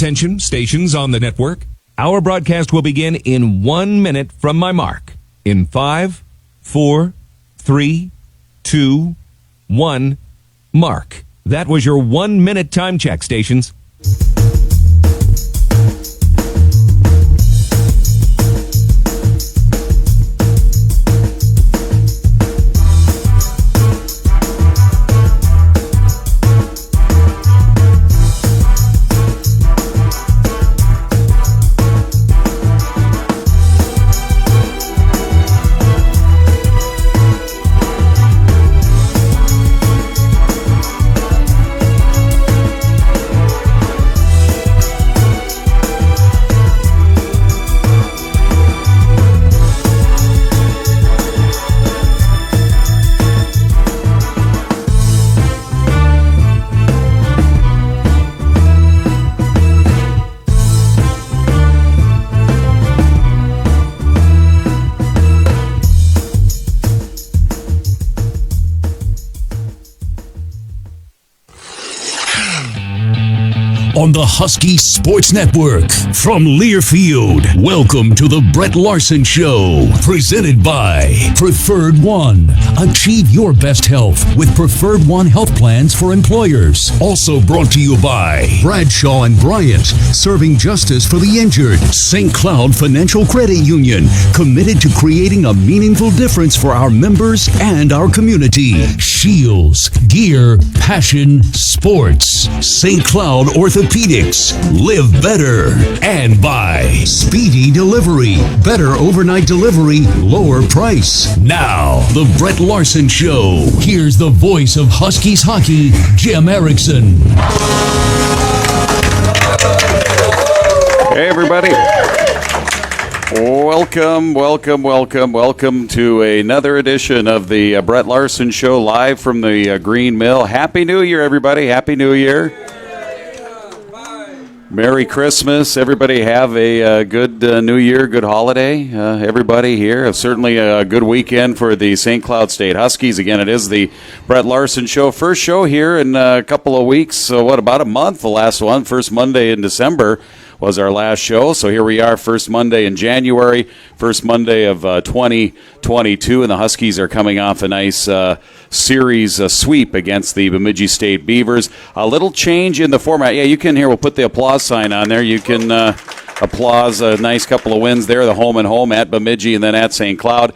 Attention, stations on the network. Our broadcast will begin in 1 minute from my mark. In 5, 4, 3, 2, 1, mark. That was your 1 minute time check, stations. On the Husky Sports Network from Learfield, welcome to the Brett Larson Show, presented by Preferred One. Achieve your best health with Preferred One health plans for employers. Also brought to you by Bradshaw and Bryant, serving justice for the injured. St. Cloud Financial Credit Union, committed to creating a meaningful difference for our members and our community. Shields, gear, passion, sports. St. Cloud Orthopedics, live better. And by Speedy Delivery, better overnight delivery, lower price. Now, the Brett Larson Show. Here's the voice of Huskies hockey, Jim Erickson. Hey, everybody. Welcome to another edition of the Brett Larson Show, live from the Green Mill. Happy New Year, everybody. Happy New Year. Merry Christmas. Everybody have a good New Year, good holiday. Everybody here. Certainly a good weekend for the St. Cloud State Huskies. Again, it is the Brett Larson Show. First show here in a couple of weeks. So about a month, the last one. First Monday in December was our last show. So here we are, first Monday in January, first Monday of 2022, and the Huskies are coming off a nice series sweep against the Bemidji State Beavers. A little change in the format. Yeah, you can hear, we'll put the applause sign on there. You can applause a nice couple of wins there, the home and home at Bemidji and then at St. Cloud.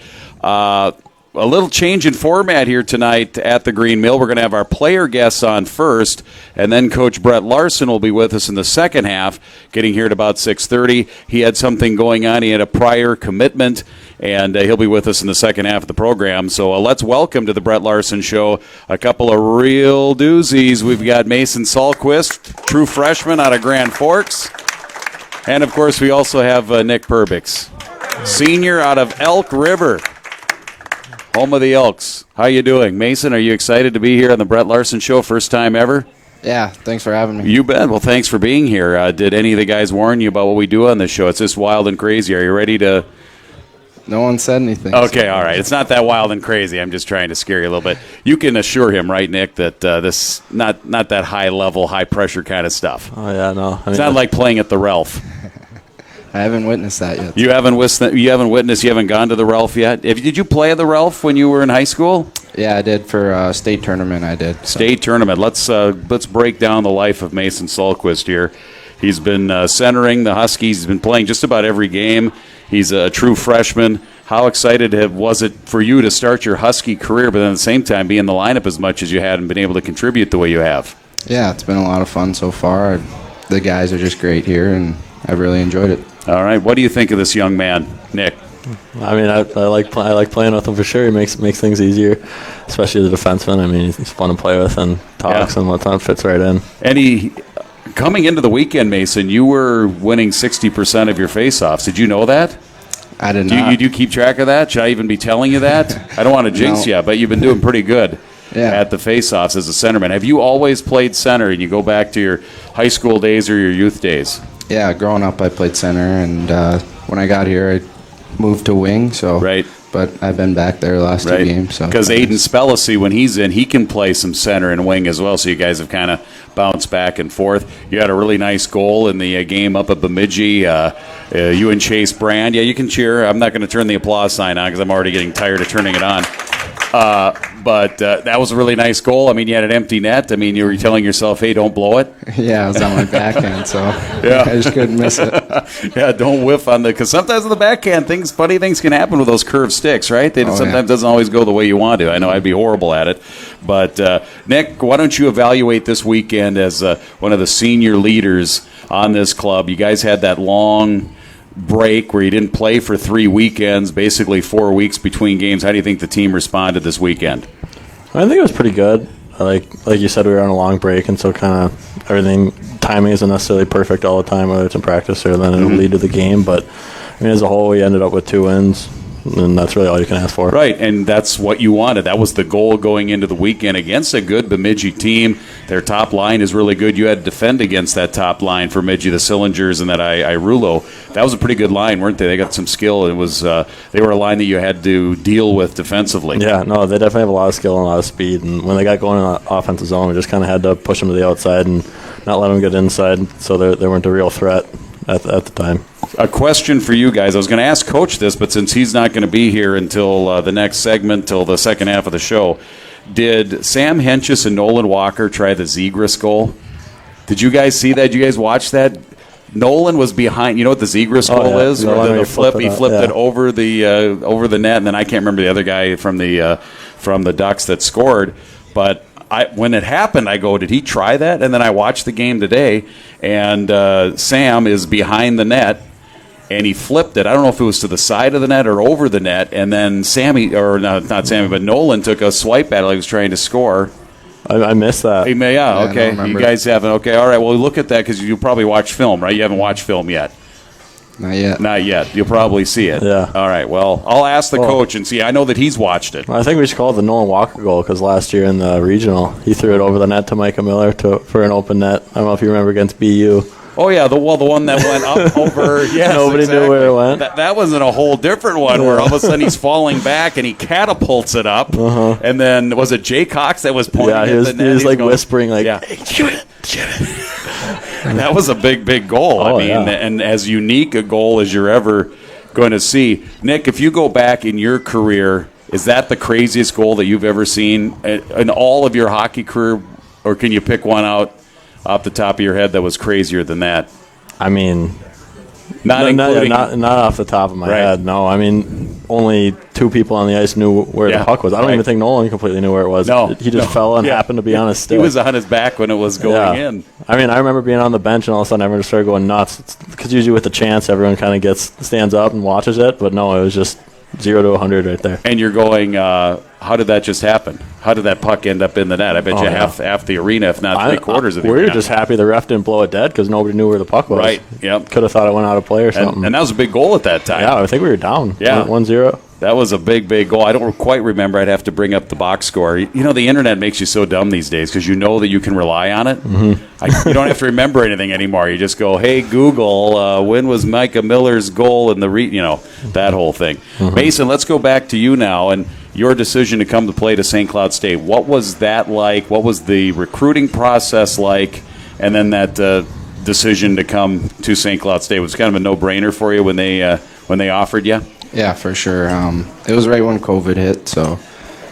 A little change in format here tonight at the Green Mill. We're going to have our player guests on first, and then Coach Brett Larson will be with us in the second half, getting here at about 6:30. He had something going on. He had a prior commitment, and he'll be with us in the second half of the program. So let's welcome to the Brett Larson Show a couple of real doozies. We've got Mason Sahlquist, true freshman out of Grand Forks. And, of course, we also have Nick Perbix, senior out of Elk River. Home of the Elks. How you doing? Mason, are you excited to be here on the Brett Larson Show? First time ever? Yeah, thanks for having me. You bet. Well, thanks for being here. Did any of the guys warn you about what we do on this show? It's just wild and crazy. Are you ready to... No one said anything. Okay, all right. It's not that wild and crazy. I'm just trying to scare you a little bit. You can assure him, right, Nick, that this not that high-level, high-pressure kind of stuff. Oh, yeah, no. It's not like playing at the Ralph. I haven't witnessed that yet. You haven't gone to the Ralph yet? Did you play at the Ralph when you were in high school? Yeah, I did for state tournament. I did. State tournament. Let's break down the life of Mason Sahlquist here. He's been centering the Huskies. He's been playing just about every game. He's a true freshman. How excited was it for you to start your Husky career, but then at the same time be in the lineup as much as you had and been able to contribute the way you have? Yeah, it's been a lot of fun so far. The guys are just great here, and I've really enjoyed it. All right. What do you think of this young man, Nick? I mean, I like playing with him for sure. He makes things easier, especially as a defenseman. I mean, he's fun to play with and talks and whatnot. Fits right in. And coming into the weekend, Mason, you were winning 60% of your faceoffs. Did you know that? I did not. Do you keep track of that? Should I even be telling you that? I don't want to jinx you, but you've been doing pretty good at the faceoffs as a centerman. Have you always played center, and you go back to your high school days or your youth days? Yeah, growing up I played center, and when I got here I moved to wing, so but I've been back there the last two games. So because Aiden Spellacy, when he's in, he can play some center and wing as well. So you guys have kind of bounced back and forth. You had a really nice goal in the game up at Bemidji. You and Chase Brand. Yeah, you can cheer. I'm not going to turn the applause sign on because I'm already getting tired of turning it on. But that was a really nice goal. I mean, you had an empty net. I mean, you were telling yourself, hey, don't blow it. Yeah, I was on my backhand, so I just couldn't miss it. Yeah, don't whiff on because sometimes on the backhand, funny things can happen with those curved sticks, right? Sometimes doesn't always go the way you want to. I know I'd be horrible at it. But, Nick, why don't you evaluate this weekend as one of the senior leaders on this club? You guys had that long break where you didn't play for 3 weekends, basically 4 weeks between games. How do you think the team responded this weekend? I think it was pretty good. Like you said, we were on a long break, and so kind of everything, timing isn't necessarily perfect all the time, whether it's in practice or then it'll lead to the game. But I mean, as a whole, we ended up with 2 wins, and that's really all you can ask for. Right, and that's what you wanted. That was the goal going into the weekend against a good Bemidji team. Their top line is really good. You had to defend against that top line for Bemidji, the Cylinders and that Irulo. That was a pretty good line, weren't they? They got some skill. It was they were a line that you had to deal with defensively. Yeah, no, they definitely have a lot of skill and a lot of speed. And when they got going in the offensive zone, we just kind of had to push them to the outside and not let them get inside, so they weren't a real threat at the time. A question for you guys. I was going to ask Coach this, but since he's not going to be here until the next segment, till the second half of the show, did Sam Henches and Nolan Walker try the Zegras goal? Did you guys see that? Did you guys watch that? Nolan was behind. You know what the Zegras goal is? Where the flip, he flipped it over the net, and then I can't remember the other guy from the Ducks that scored. But when it happened, I go, did he try that? And then I watched the game today, and Sam is behind the net, and he flipped it. I don't know if it was to the side of the net or over the net, and then not Sammy, but Nolan took a swipe at it like he was trying to score. I missed that. Yeah, okay. You guys haven't. Okay, all right. Well, look at that because you probably watch film, right? You haven't watched film yet. Not yet. Not yet. You'll probably see it. Yeah. All right. Well, I'll ask the coach and see. I know that he's watched it. I think we should call it the Nolan Walker goal because last year in the regional, he threw it over the net to Micah Miller for an open net. I don't know if you remember against BU. Oh, yeah, the one that went up over. Yes, nobody knew where it went. That wasn't a whole different one where all of a sudden he's falling back and he catapults it up. And then, was it Jay Cox that was pointing at the net? He was like whispering, like, yeah. hey, shoot it. That was a big goal. And as unique a goal as you're ever going to see. Nick, if you go back in your career, is that the craziest goal that you've ever seen in all of your hockey career, or can you pick one out off the top of your head that was crazier than that? I mean, not off the top of my head. No, I mean, only 2 people on the ice knew where the puck was. I don't even think Nolan completely knew where it was. No, he just fell and happened to be on his stick. He was on his back when it was going in. I mean, I remember being on the bench and all of a sudden everyone just started going nuts. Because usually with the chance, everyone kind of stands up and watches it. But no, it was just 0 to 100 right there. And you're going, how did that just happen? How did that puck end up in the net? I bet you half the arena, if not three-quarters of the arena. We were just happy the ref didn't blow it dead because nobody knew where the puck was. Right, yep. Could have thought it went out of play or something. And that was a big goal at that time. Yeah, I think we were down. Yeah. 1-0. That was a big goal. I don't quite remember. I'd have to bring up the box score. You know, the internet makes you so dumb these days because you know that you can rely on it. You don't have to remember anything anymore. You just go, hey, Google, when was Micah Miller's goal in the that whole thing. Mason, let's go back to you now and your decision to come to play to St. Cloud State. What was that like? What was the recruiting process like? And then that decision to come to St. Cloud State was kind of a no-brainer for you when they offered you? Yeah, for sure. It was right when COVID hit, so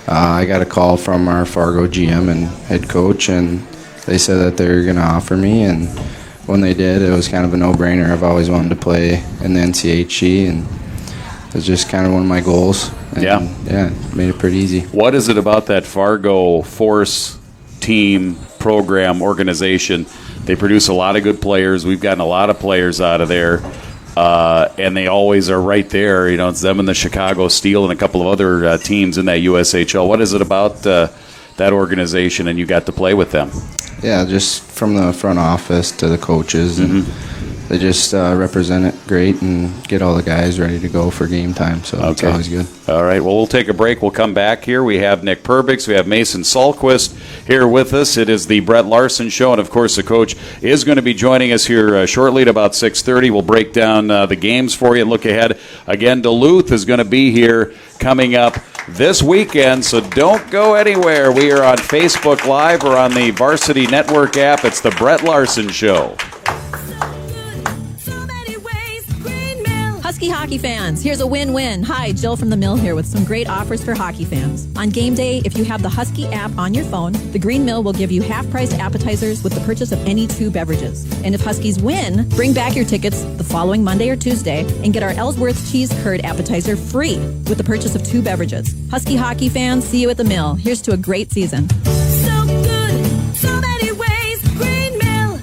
I got a call from our Fargo GM and head coach, and they said that they were going to offer me, and when they did, it was kind of a no-brainer. I've always wanted to play in the NCHC, and it was just kind of one of my goals. And yeah, made it pretty easy. What is it about that Fargo Force team, program, organization? They produce a lot of good players. We've gotten a lot of players out of there. And they always are right there. You know, it's them and the Chicago Steel and a couple of other teams in that USHL. What is it about that organization, and you got to play with them? Yeah, just from the front office to the coaches and they just represent it great and get all the guys ready to go for game time. So it's always good. All right. Well, we'll take a break. We'll come back here. We have Nick Perbix. We have Mason Salquist here with us. It is the Brett Larson Show, and of course, the coach is going to be joining us here shortly at about 6:30. We'll break down the games for you and look ahead. Again, Duluth is going to be here coming up this weekend, so don't go anywhere. We are on Facebook Live or on the Varsity Network app. It's the Brett Larson Show. Husky hockey fans, here's a win-win. Hi, Jill from the Mill here with some great offers for hockey fans. On game day, if you have the Husky app on your phone, the Green Mill will give you half-price appetizers with the purchase of any 2 beverages. And if Huskies win, bring back your tickets the following Monday or Tuesday and get our Ellsworth cheese curd appetizer free with the purchase of 2 beverages. Husky hockey fans, see you at the Mill. Here's to a great season. So good, so many ways, Green Mill.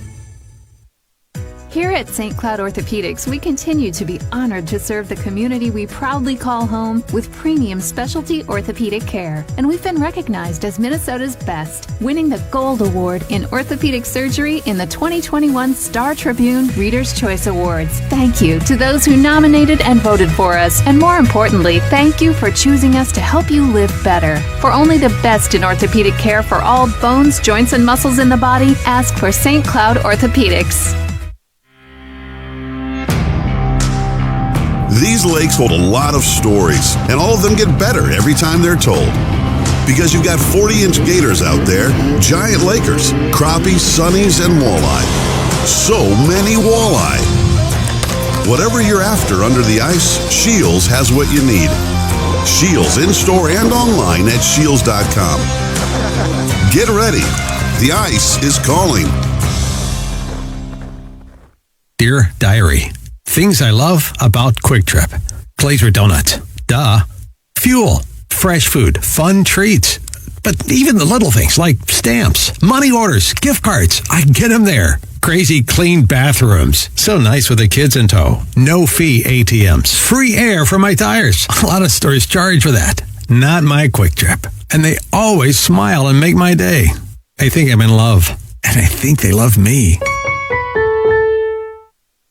Here at St. Cloud Orthopedics, we continue to be honored to serve the community we proudly call home with premium specialty orthopedic care. And we've been recognized as Minnesota's best, winning the Gold Award in Orthopedic Surgery in the 2021 Star Tribune Reader's Choice Awards. Thank you to those who nominated and voted for us. And more importantly, thank you for choosing us to help you live better. For only the best in orthopedic care for all bones, joints, and muscles in the body, ask for St. Cloud Orthopedics. These lakes hold a lot of stories, and all of them get better every time they're told. Because you've got 40-inch gators out there, giant lakers, crappies, sunnies, and walleye. So many walleye. Whatever you're after under the ice, Shields has what you need. Shields in-store and online at shields.com. Get ready. The ice is calling. Dear Diary, things I love about Quick Trip. Glazer donuts. Duh. Fuel. Fresh food. Fun treats. But even the little things like stamps, money orders, gift cards, I get them there. Crazy clean bathrooms. So nice with the kids in tow. No fee ATMs. Free air for my tires. A lot of stores charge for that. Not my Quick Trip. And they always smile and make my day. I think I'm in love. And I think they love me.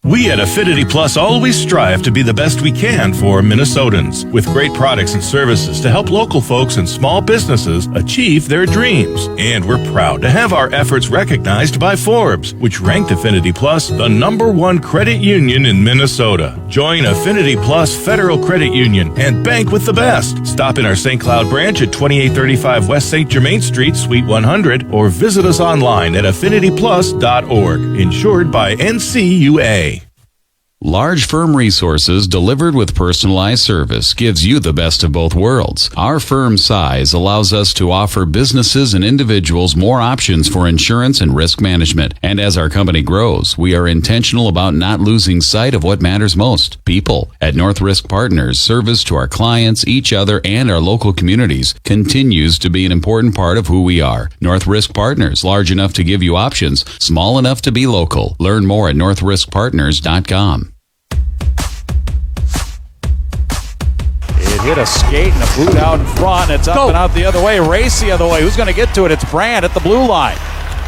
We at Affinity Plus always strive to be the best we can for Minnesotans, with great products and services to help local folks and small businesses achieve their dreams. And we're proud to have our efforts recognized by Forbes, which ranked Affinity Plus the #1 credit union in Minnesota. Join Affinity Plus Federal Credit Union and bank with the best. Stop in our St. Cloud branch at 2835 West St. Germain Street, Suite 100, or visit us online at affinityplus.org. Insured by NCUA. Large firm resources delivered with personalized service gives you the best of both worlds. Our firm size allows us to offer businesses and individuals more options for insurance and risk management. And as our company grows, we are intentional about not losing sight of what matters most: people. At North Risk Partners, service to our clients, each other, and our local communities continues to be an important part of who we are. North Risk Partners, large enough to give you options, small enough to be local. Learn more at northriskpartners.com. It hit a skate and a boot out in front. It's up and out the other way. Race the other way. Who's going to get to it? It's Brand at the blue line.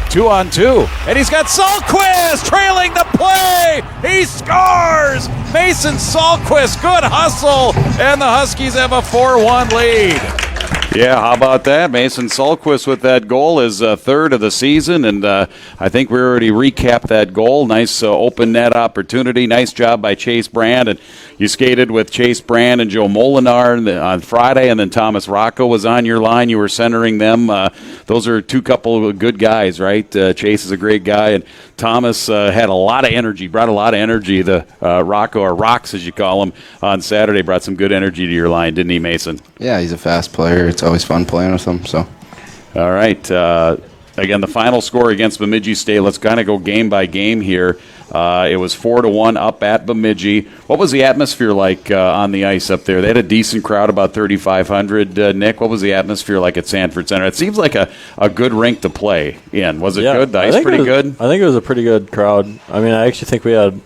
2-on-2. And he's got Salquist trailing the play. He scores. Mason Salquist. Good hustle. And the Huskies have a 4-1 lead. Yeah, how about that? Mason Salquist with that goal, is third of the season, and I think we already recapped that goal. Nice open net opportunity. Nice job by Chase Brand, and you skated with Chase Brand and Joe Molinar on Friday, and then Thomas Rocco was on your line. You were centering them. Those are two couple of good guys, right? Chase is a great guy, and Thomas had a lot of energy, brought a lot of energy. The Rocco, or Rocks as you call him, on Saturday brought some good energy to your line, didn't he, Mason? Yeah, he's a fast player. It's always fun playing with him. So, all right. Again, the final score against Bemidji State. Let's kind of go game by game here. It was 4-1 up at Bemidji. What was the atmosphere like on the ice up there? They had a decent crowd, about 3,500. Nick, what was the atmosphere like at Sanford Center? It seems like a good rink to play in. Was it good? The ice pretty good? I think it was a pretty good crowd. I mean, I actually think we had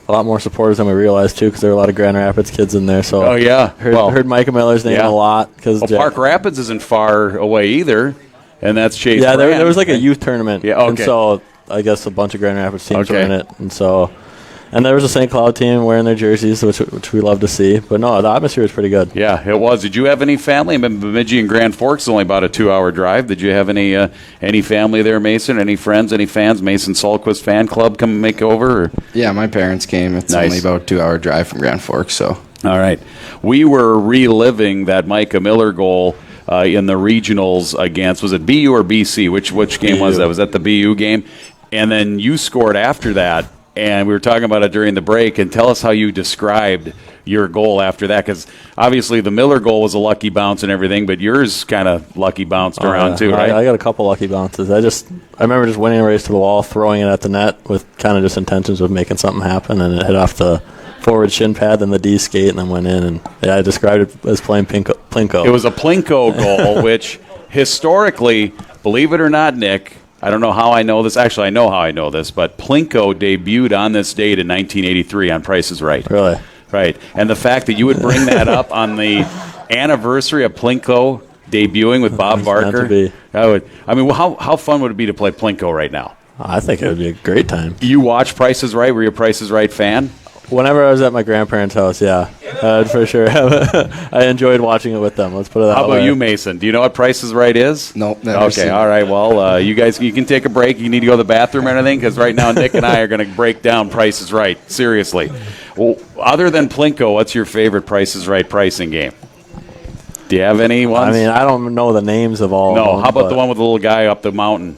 a lot more supporters than we realized, too, because there were a lot of Grand Rapids kids in there. So heard Micah Miller's name a lot. Park Rapids isn't far away either, and that's Chase Brand. There was like a youth tournament. Yeah, okay. And so I guess a bunch of Grand Rapids teams were in it. And so And there was a St. Cloud team wearing their jerseys, which we love to see. But no, the atmosphere was pretty good. Yeah, it was. Did you have any family? I mean, Bemidji and Grand Forks is only about a 2-hour drive. Did you have any family there, Mason? Any friends, any fans? Mason Solquist fan club come make over? Or? Yeah, my parents came. It's Nice. only about a 2-hour drive from Grand Forks, so. All right. We were reliving that Micah Miller goal in the regionals against, was it BU or BC? Which game was that? Was that the BU game? And then you scored after that, and we were talking about it during the break. And tell us how you described your goal after that, because obviously the Miller goal was a lucky bounce and everything, but yours kind of lucky bounced around too, right? I got a couple lucky bounces. I remember just winning a race to the wall, throwing it at the net with kind of just intentions of making something happen, and it hit off the forward shin pad, then the D skate, and then went in. And yeah, I described it as playing Plinko. It was a Plinko goal, which historically, believe it or not, Nick, I don't know how I know this. Actually, I know how I know this, but Plinko debuted on this date in 1983 on Price is Right. Really? Right. And the fact that you would bring that up on the anniversary of Plinko debuting with Bob Barker, how fun would it be to play Plinko right now? I think it would be a great time. You watch Price is Right? Were you a Price is Right fan? Whenever I was at my grandparents' house, yeah, for sure. I enjoyed watching it with them. Let's put it that way. How about you, Mason? Do you know what Price is Right is? Nope, never seen Okay, it. all right. Well, you guys, you can take a break. You need to go to the bathroom or anything, because right now Nick and I are going to break down Price is Right. Seriously. Well, other than Plinko, what's your favorite Price is Right pricing game? Do you have any ones? I mean, I don't know the names of all. No. of them, How about the one with the little guy up the mountain?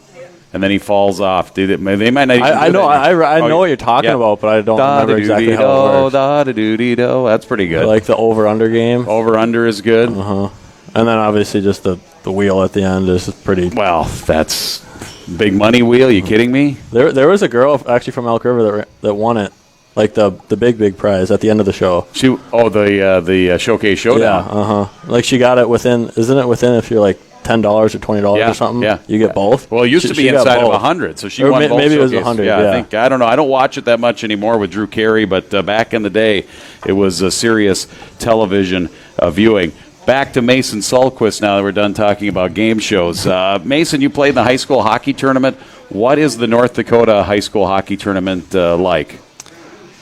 And then he falls off. Dude, they might not even I know. I know what you're talking yeah. about, but I don't remember exactly how it works. Da-da-doo-dee-do. That's pretty good. I like the over-under game. Over-under is good. And then obviously just the wheel at the end is pretty. Well, that's big money wheel. You kidding me? There was a girl actually from Elk River that won it, like the big prize at the end of the show. The Showcase Showdown. Yeah. Like she got it within. Isn't it within if you're like $10 or $20 or something? Yeah, you get both. Well, it used to be inside of 100, so she won both. Maybe it was Showcase. 100. Yeah, I don't know. I don't watch it that much anymore with Drew Carey, but back in the day, it was a serious television viewing. Back to Mason Solquist now that we're done talking about game shows. Mason, you played in the high school hockey tournament. What is the North Dakota high school hockey tournament like?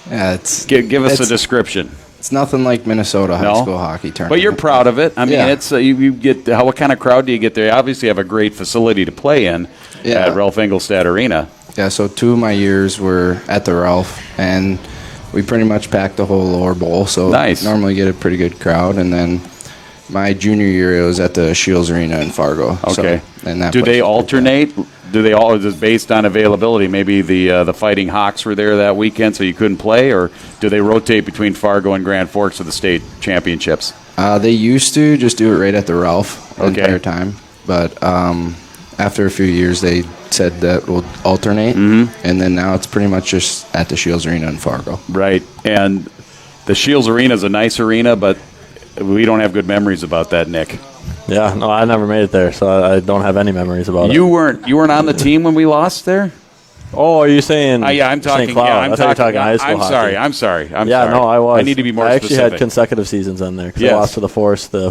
Yeah, give us a description. It's nothing like Minnesota high school hockey tournament. But you're proud of it. I mean, it's you get what kind of crowd do you get there? You obviously have a great facility to play in at Ralph Engelstad Arena. Yeah, so 2 of my years were at the Ralph, and we pretty much packed the whole lower bowl. So normally get a pretty good crowd. And then my junior year, it was at the Shields Arena in Fargo. Okay. So, and that do they alternate? Do they all just based on availability? Maybe the Fighting Hawks were there that weekend, so you couldn't play, or do they rotate between Fargo and Grand Forks for the state championships? They used to just do it right at the Ralph the entire time, but after a few years, they said that we'll alternate, and then now it's pretty much just at the Shields Arena in Fargo. Right, and the Shields Arena is a nice arena, but we don't have good memories about that, Nick. Yeah, no, I never made it there, so I don't have any memories about it. You weren't on the team when we lost there? Oh, are you saying? Yeah, I'm talking. St. Cloud? Yeah, I'm talking high school hockey. I'm sorry. Yeah, no, I was. I need to be more I actually specific. had consecutive seasons in there because I lost to the Forest the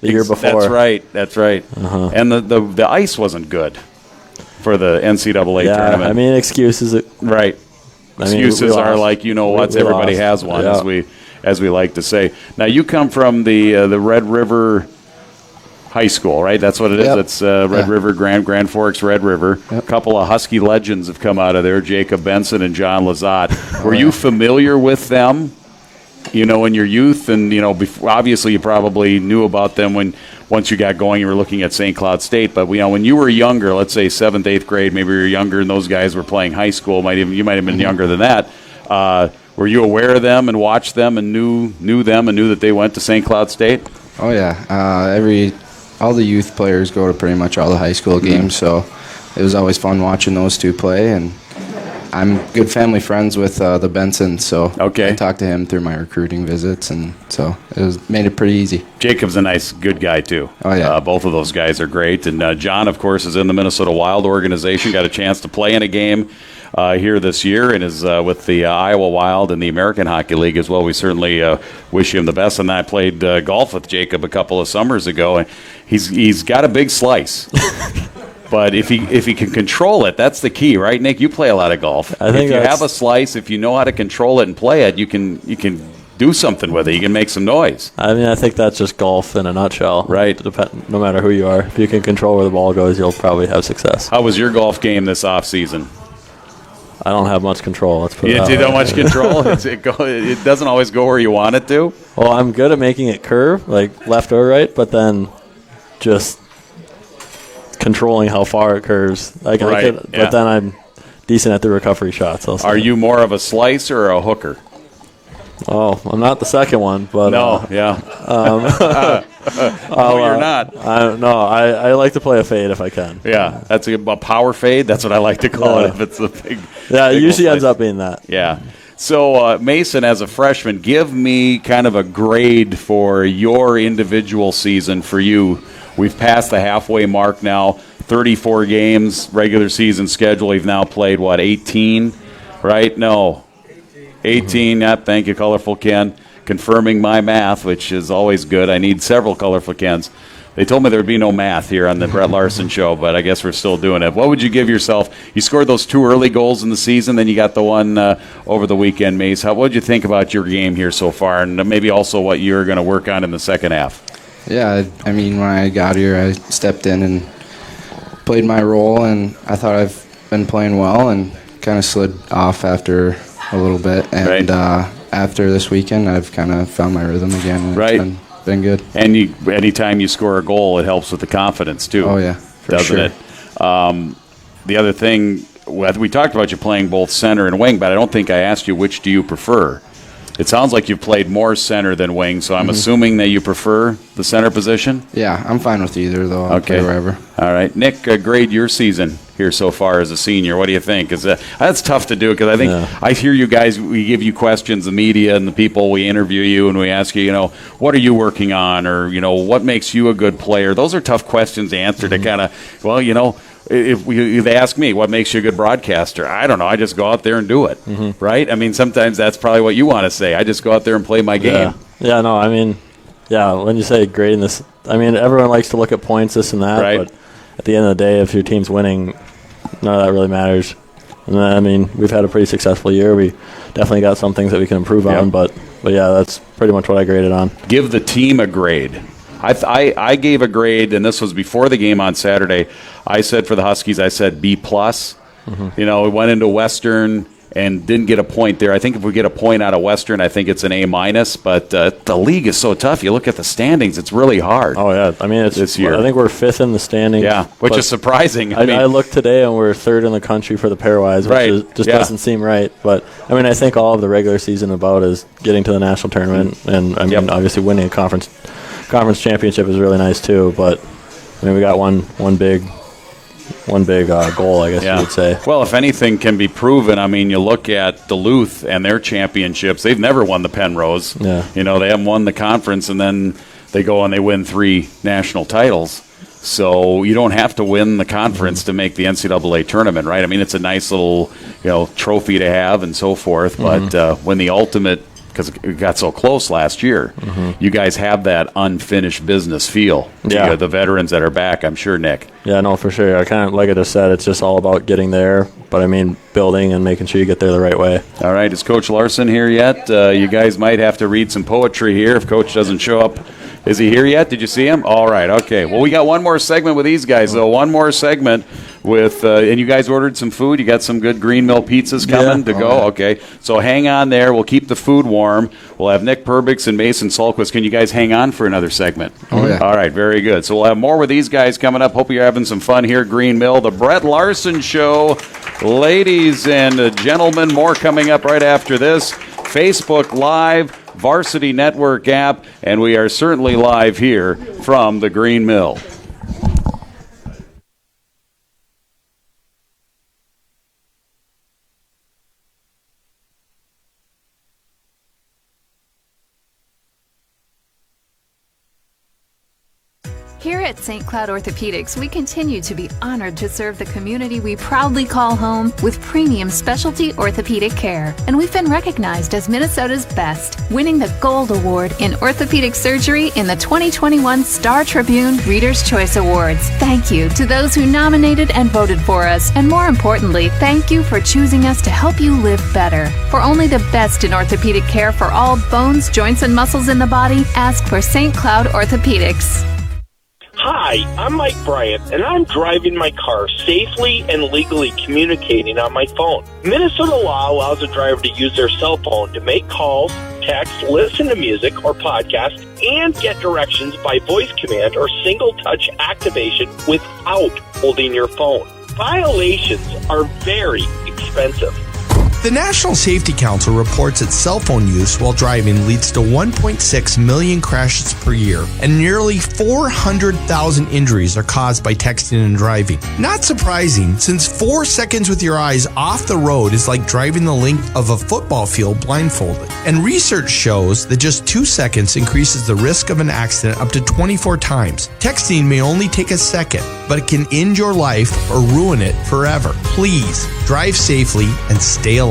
year before. That's right. And the ice wasn't good for the NCAA tournament. I mean, excuses. Right. Excuses are like, everybody has one, as we like to say. Now, you come from the Red River High School, right? That's what it is. Yep. It's Red River, Grand Forks, Red River. Yep. A couple of Husky legends have come out of there, Jacob Benson and John Lazat. Were you familiar with them, in your youth? And, obviously you probably knew about them once you got going, you were looking at St. Cloud State. But, when you were younger, let's say 7th, 8th grade, maybe you were younger and those guys were playing high school, you might have been younger than that. Were you aware of them and watched them and knew them and knew that they went to St. Cloud State? Oh, yeah. All the youth players go to pretty much all the high school games, so it was always fun watching those two play. And I'm good family friends with the Benson, so I talked to him through my recruiting visits, and so made it pretty easy. Jacob's a nice, good guy, too. Oh, yeah. Both of those guys are great. And John, of course, is in the Minnesota Wild organization, got a chance to play in a game here this year, and is with the Iowa Wild and the American Hockey League as well. We certainly wish him the best. And I played golf with Jacob a couple of summers ago, and he's got a big slice. But if he can control it, that's the key, right, Nick? You play a lot of golf. I think if you have a slice, if you know how to control it and play it, you can do something with it. You can make some noise. I mean, I think that's just golf in a nutshell. Right. No matter who you are, if you can control where the ball goes, you'll probably have success. How was your golf game this off season? I don't have much control. Let's put it You that do way. that much control? It doesn't always go where you want it to? Well, I'm good at making it curve, like left or right, but then just controlling how far it curves. But then I'm decent at the recovery shots. Are you more of a slicer or a hooker? Oh, I'm not the second one, but no, yeah. No, you're not. I like to play a fade if I can. Yeah, that's a power fade. That's what I like to call it. If it's a big, yeah, it big usually slice. ends up being that. Yeah. So Mason, as a freshman, give me kind of a grade for your individual season for you. We've passed the halfway mark now. 34 games, regular season schedule. You've now played, 18? Right? No. 18, yeah, thank you, Colorful Ken. Confirming my math, which is always good. I need several Colorful Kens. They told me there would be no math here on the Brett Larson show, but I guess we're still doing it. What would you give yourself? You scored those 2 early goals in the season, then you got the one over the weekend, Mace. What did you think about your game here so far, and maybe also what you're going to work on in the second half? Yeah, I mean, when I got here, I stepped in and played my role, and I thought I've been playing well and kind of slid off after a little bit. And after this weekend, I've kind of found my rhythm again. And right. It's been good. And anytime you score a goal, it helps with the confidence, too. Oh, yeah, for doesn't sure. it? The other thing, we talked about you playing both center and wing, but I don't think I asked you which do you prefer. It sounds like you've played more center than wing, so I'm assuming that you prefer the center position? Yeah, I'm fine with either, though. I'll play wherever. All right. Nick, grade your season here so far as a senior. What do you think? That's tough to do because I think I hear you guys, we give you questions, the media and the people, we interview you and we ask you, what are you working on or, what makes you a good player? Those are tough questions to answer to kind of, if they ask me, what makes you a good broadcaster? I don't know. I just go out there and do it, right? I mean, sometimes that's probably what you want to say. I just go out there and play my game. Yeah, no, I mean, when you say grading this, I mean, everyone likes to look at points, this and that, but at the end of the day, if your team's winning, none of that really matters. And then, I mean, we've had a pretty successful year. We definitely got some things that we can improve on, but yeah, that's pretty much what I graded on. Give the team a grade. I gave a grade, and this was before the game on Saturday. I said for the Huskies, I said B+. We went into Western and didn't get a point there. I think if we get a point out of Western, I think it's an A-. But the league is so tough. You look at the standings; it's really hard. Oh yeah, I mean, this year. I think we're 5th in the standings. Yeah, which is surprising. I looked today, and we're 3rd in the country for the pairwise, which just doesn't seem right. But I mean, I think all of the regular season about is getting to the national tournament, and I mean, obviously winning a conference championship is really nice too, but I mean we got one big goal, I guess you would say. Well, if anything can be proven, I mean, you look at Duluth and their championships; they've never won the Penrose. Yeah. They haven't won the conference, and then they go and they win 3 national titles. So you don't have to win the conference to make the NCAA tournament, right? I mean, it's a nice little trophy to have and so forth. But when the ultimate, because it got so close last year, you guys have that unfinished business feel. Yeah. The veterans that are back, I'm sure, Nick. Yeah, no, for sure. I kind of, like I just said, it's just all about getting there. But I mean, building and making sure you get there the right way. All right, is Coach Larson here yet? You guys might have to read some poetry here if Coach doesn't show up. Is he here yet? Did you see him? All right, okay. Well, we got one more segment with these guys, though. One more segment with, and you guys ordered some food. You got some good Green Mill pizzas coming to go? Okay, so hang on there. We'll keep the food warm. We'll have Nick Perbix and Mason Sulquist. Can you guys hang on for another segment? Oh, yeah. All right, very good. So we'll have more with these guys coming up. Hope you're having some fun here at Green Mill. The Brett Larson Show. Ladies and gentlemen, more coming up right after this. Facebook Live, Varsity Network app, and we are certainly live here from the Green Mill. Here at St. Cloud Orthopedics, we continue to be honored to serve the community we proudly call home with premium specialty orthopedic care. And we've been recognized as Minnesota's best, winning the Gold Award in Orthopedic Surgery in the 2021 Star Tribune Reader's Choice Awards. Thank you to those who nominated and voted for us. And more importantly, thank you for choosing us to help you live better. For only the best in orthopedic care for all bones, joints, and muscles in the body, ask for St. Cloud Orthopedics. Hi, I'm Mike Bryant, and I'm driving my car safely and legally communicating on my phone. Minnesota law allows a driver to use their cell phone to make calls, text, listen to music or podcast, and get directions by voice command or single-touch activation without holding your phone. Violations are very expensive. The National Safety Council reports that cell phone use while driving leads to 1.6 million crashes per year, and nearly 400,000 injuries are caused by texting and driving. Not surprising, since 4 seconds with your eyes off the road is like driving the length of a football field blindfolded. And research shows that just 2 seconds increases the risk of an accident up to 24 times. Texting may only take a second, but it can end your life or ruin it forever. Please drive safely and stay alive.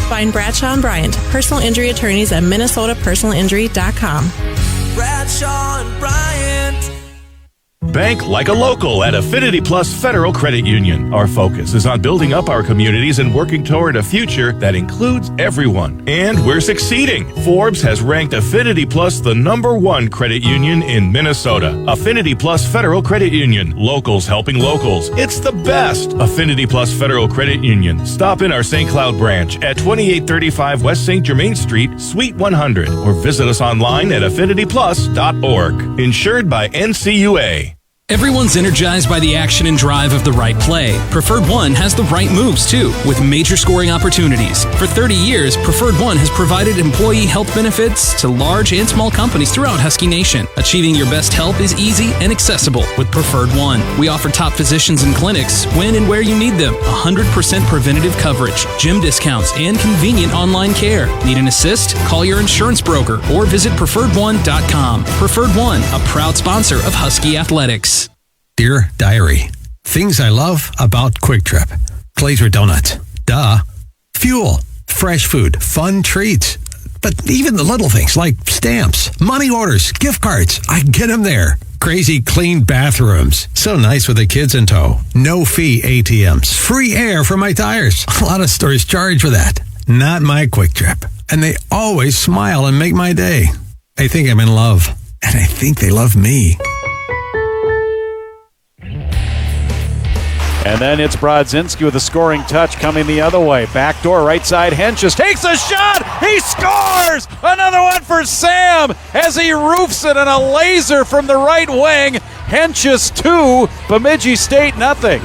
Find Bradshaw and Bryant, personal injury attorneys at minnesotapersonalinjury.com. Bradshaw and Bryant. Bank like a local at Affinity Plus Federal Credit Union. Our focus is on building up our communities and working toward a future that includes everyone. And we're succeeding. Forbes has ranked Affinity Plus the #1 credit union in Minnesota. Affinity Plus Federal Credit Union. Locals helping locals. It's the best. Affinity Plus Federal Credit Union. Stop in our St. Cloud branch at 2835 West St. Germain Street, Suite 100, or visit us online at affinityplus.org. Insured by NCUA. Everyone's energized by the action and drive of the right play. Preferred One has the right moves, too, with major scoring opportunities. For 30 years, Preferred One has provided employee health benefits to large and small companies throughout Husky Nation. Achieving your best health is easy and accessible with Preferred One. We offer top physicians and clinics when and where you need them. 100% preventative coverage, gym discounts, and convenient online care. Need an assist? Call your insurance broker or visit preferredone.com. Preferred One, a proud sponsor of Husky Athletics. Dear Diary, things I love about Quick Trip. Glazer Donut. Duh. Fuel. Fresh food. Fun treats. But even the little things like stamps, money orders, gift cards, I get them there. Crazy clean bathrooms. So nice with the kids in tow. No fee ATMs. Free air for my tires. A lot of stores charge for that. Not my Quick Trip. And they always smile and make my day. I think I'm in love. And I think they love me. And then it's Brodzinski with a scoring touch coming the other way. Backdoor right side. Hentges takes a shot. He scores! Another one for Sam as he roofs it on a laser from the right wing. Hentges 2, Bemidji State nothing.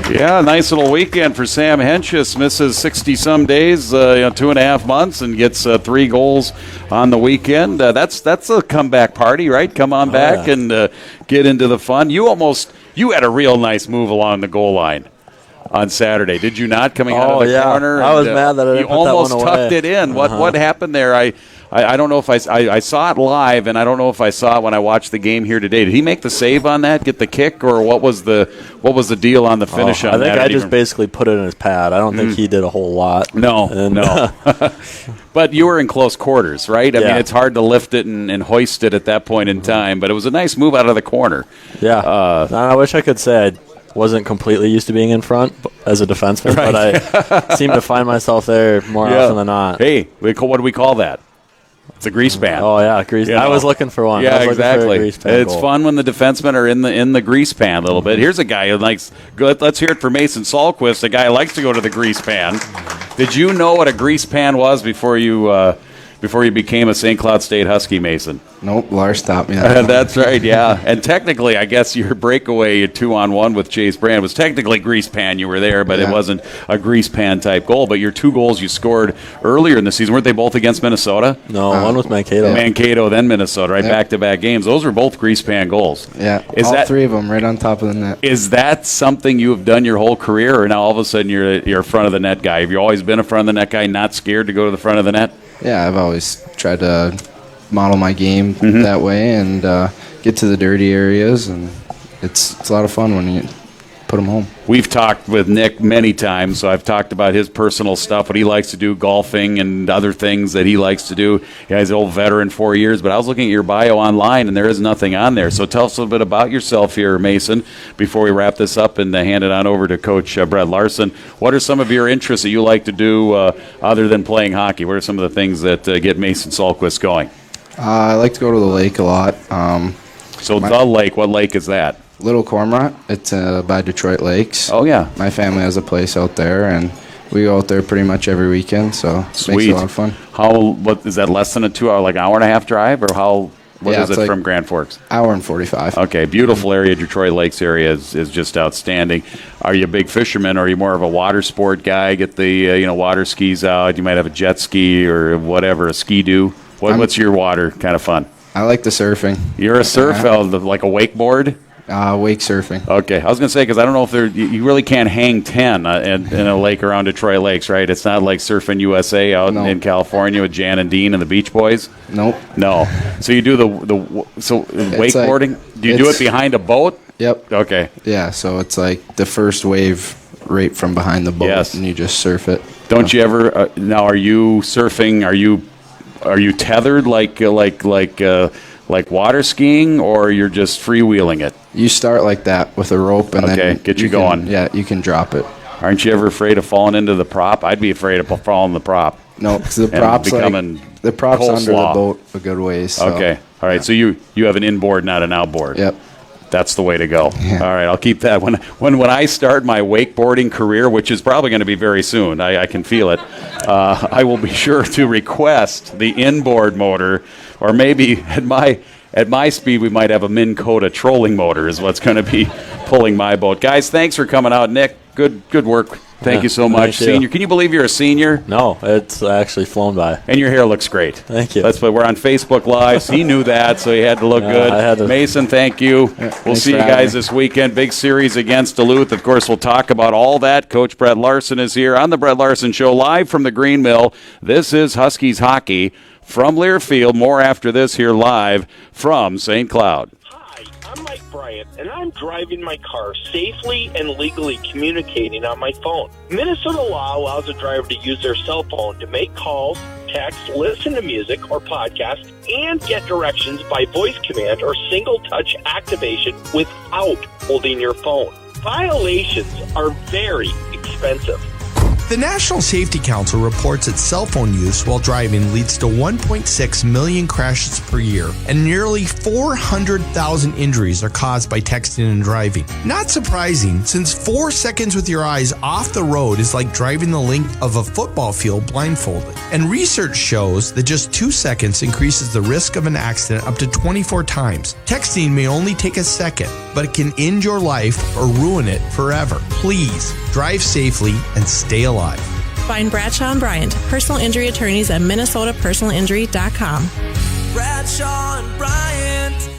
Yeah, nice little weekend for Sam Hentges. Misses 60-some days, 2.5 months, and gets 3 goals on the weekend. That's a comeback party, right? Come on back and get into the fun. You had a real nice move along the goal line on Saturday, did you not? Coming out of the corner. I was mad that I didn't put that one away. You almost tucked it in. What happened there? I don't know if I saw it live, and I don't know if I saw it when I watched the game here today. Did he make the save on that, get the kick, or what was the deal on the finish on that? I think I just basically put it in his pad. I don't think he did a whole lot. No. But you were in close quarters, right? I mean, it's hard to lift it and hoist it at that point in time, but it was a nice move out of the corner. Yeah. I wish I could say I wasn't completely used to being in front as a defenseman, but I seem to find myself there more often than not. Hey, what do we call that? It's a grease pan. Oh, yeah, grease pan. I was looking for one. Yeah, exactly. It's goal. fun when the defensemen are in the grease pan a little bit. Here's a guy who likes – let's hear it for Mason Sahlquist, a guy who likes to go to the grease pan. Did you know what a grease pan was before you became a St. Cloud State Husky, Mason? Nope, Lars taught me that. That's right, yeah. And technically, I guess your breakaway, your 2-on-1 with Chase Brand, was technically grease pan. You were there, but it wasn't a grease pan type goal. But your 2 goals you scored earlier in the season, weren't they both against Minnesota? No, one was Mankato. Mankato, then Minnesota, right? Back-to-back games. Those were both grease pan goals. Yeah, all 3 of them right on top of the net. Is that something you have done your whole career, or now all of a sudden you're a front of the net guy? Have you always been a front of the net guy, not scared to go to the front of the net? Yeah, I've always tried to model my game that way and get to the dirty areas, and it's a lot of fun when you put them home. We've talked with Nick many times, so I've talked about his personal stuff, what he likes to do, golfing and other things that he likes to do. Yeah, he's an old veteran, 4 years, but I was looking at your bio online, and there is nothing on there. So tell us a little bit about yourself here, Mason, before we wrap this up and hand it on over to Coach Brett Larson. What are some of your interests that you like to do other than playing hockey? What are some of the things that get Mason Salquist going? I like to go to the lake a lot. The lake, what lake is that? Little Cormorant. It's by Detroit Lakes. Oh, yeah. My family has a place out there, and we go out there pretty much every weekend, so it makes it a lot of fun. What is that, less than a 2 hour, like hour and a half drive, or what is it like from Grand Forks? Hour and 45. Okay, beautiful area. Detroit Lakes area is just outstanding. Are you a big fisherman, or are you more of a water sport guy? Get the water skis out. You might have a jet ski or whatever, a ski-doo. What's your water kind of fun? I like the surfing. You're a surf, like a wakeboard? Wake surfing. Okay, I was going to say, because I don't know if you really can't hang 10 in a lake around Detroit Lakes, right? It's not like Surfing USA out in California with Jan and Dean and the Beach Boys? Nope. No. So you do wakeboarding? Do you do it behind a boat? Yep. Okay. Yeah, so it's like the first wave right from behind the boat, and you just surf it. Don't you ever, now are you surfing, are you tethered like water skiing, or you're just freewheeling it? You start like that with a rope, and then get you going. You can drop it. Aren't you ever afraid of falling into the prop? I'd be afraid of falling in the prop. No, because the prop's under the boat a good ways. So. Okay, all right. So you have an inboard, not an outboard. Yep. That's the way to go. Yeah. All right, I'll keep that. When I start my wakeboarding career, which is probably going to be very soon, I can feel it, I will be sure to request the inboard motor, or maybe at my speed, we might have a Minn Kota trolling motor is what's going to be pulling my boat. Guys, thanks for coming out. Nick, good work. Thank you so much. Senior. Can you believe you're a senior? No, it's actually flown by. And your hair looks great. Thank you. We're on Facebook Live. He knew that, so he had to look good. Mason, thank you. We'll see you guys this weekend. Big series against Duluth. Of course, we'll talk about all that. Coach Brett Larson is here on the Brett Larson Show, live from the Green Mill. This is Huskies hockey from Learfield. More after this here live from St. Cloud. I'm Mike Bryant, and I'm driving my car safely and legally communicating on my phone. Minnesota law allows a driver to use their cell phone to make calls, text, listen to music or podcasts, and get directions by voice command or single-touch activation without holding your phone. Violations are very expensive. The National Safety Council reports that cell phone use while driving leads to 1.6 million crashes per year, and nearly 400,000 injuries are caused by texting and driving. Not surprising, since 4 seconds with your eyes off the road is like driving the length of a football field blindfolded. And research shows that just 2 seconds increases the risk of an accident up to 24 times. Texting may only take a second, but it can end your life or ruin it forever. Please drive safely and stay alive. Find Bradshaw and Bryant, personal injury attorneys at minnesotapersonalinjury.com. Bradshaw and Bryant.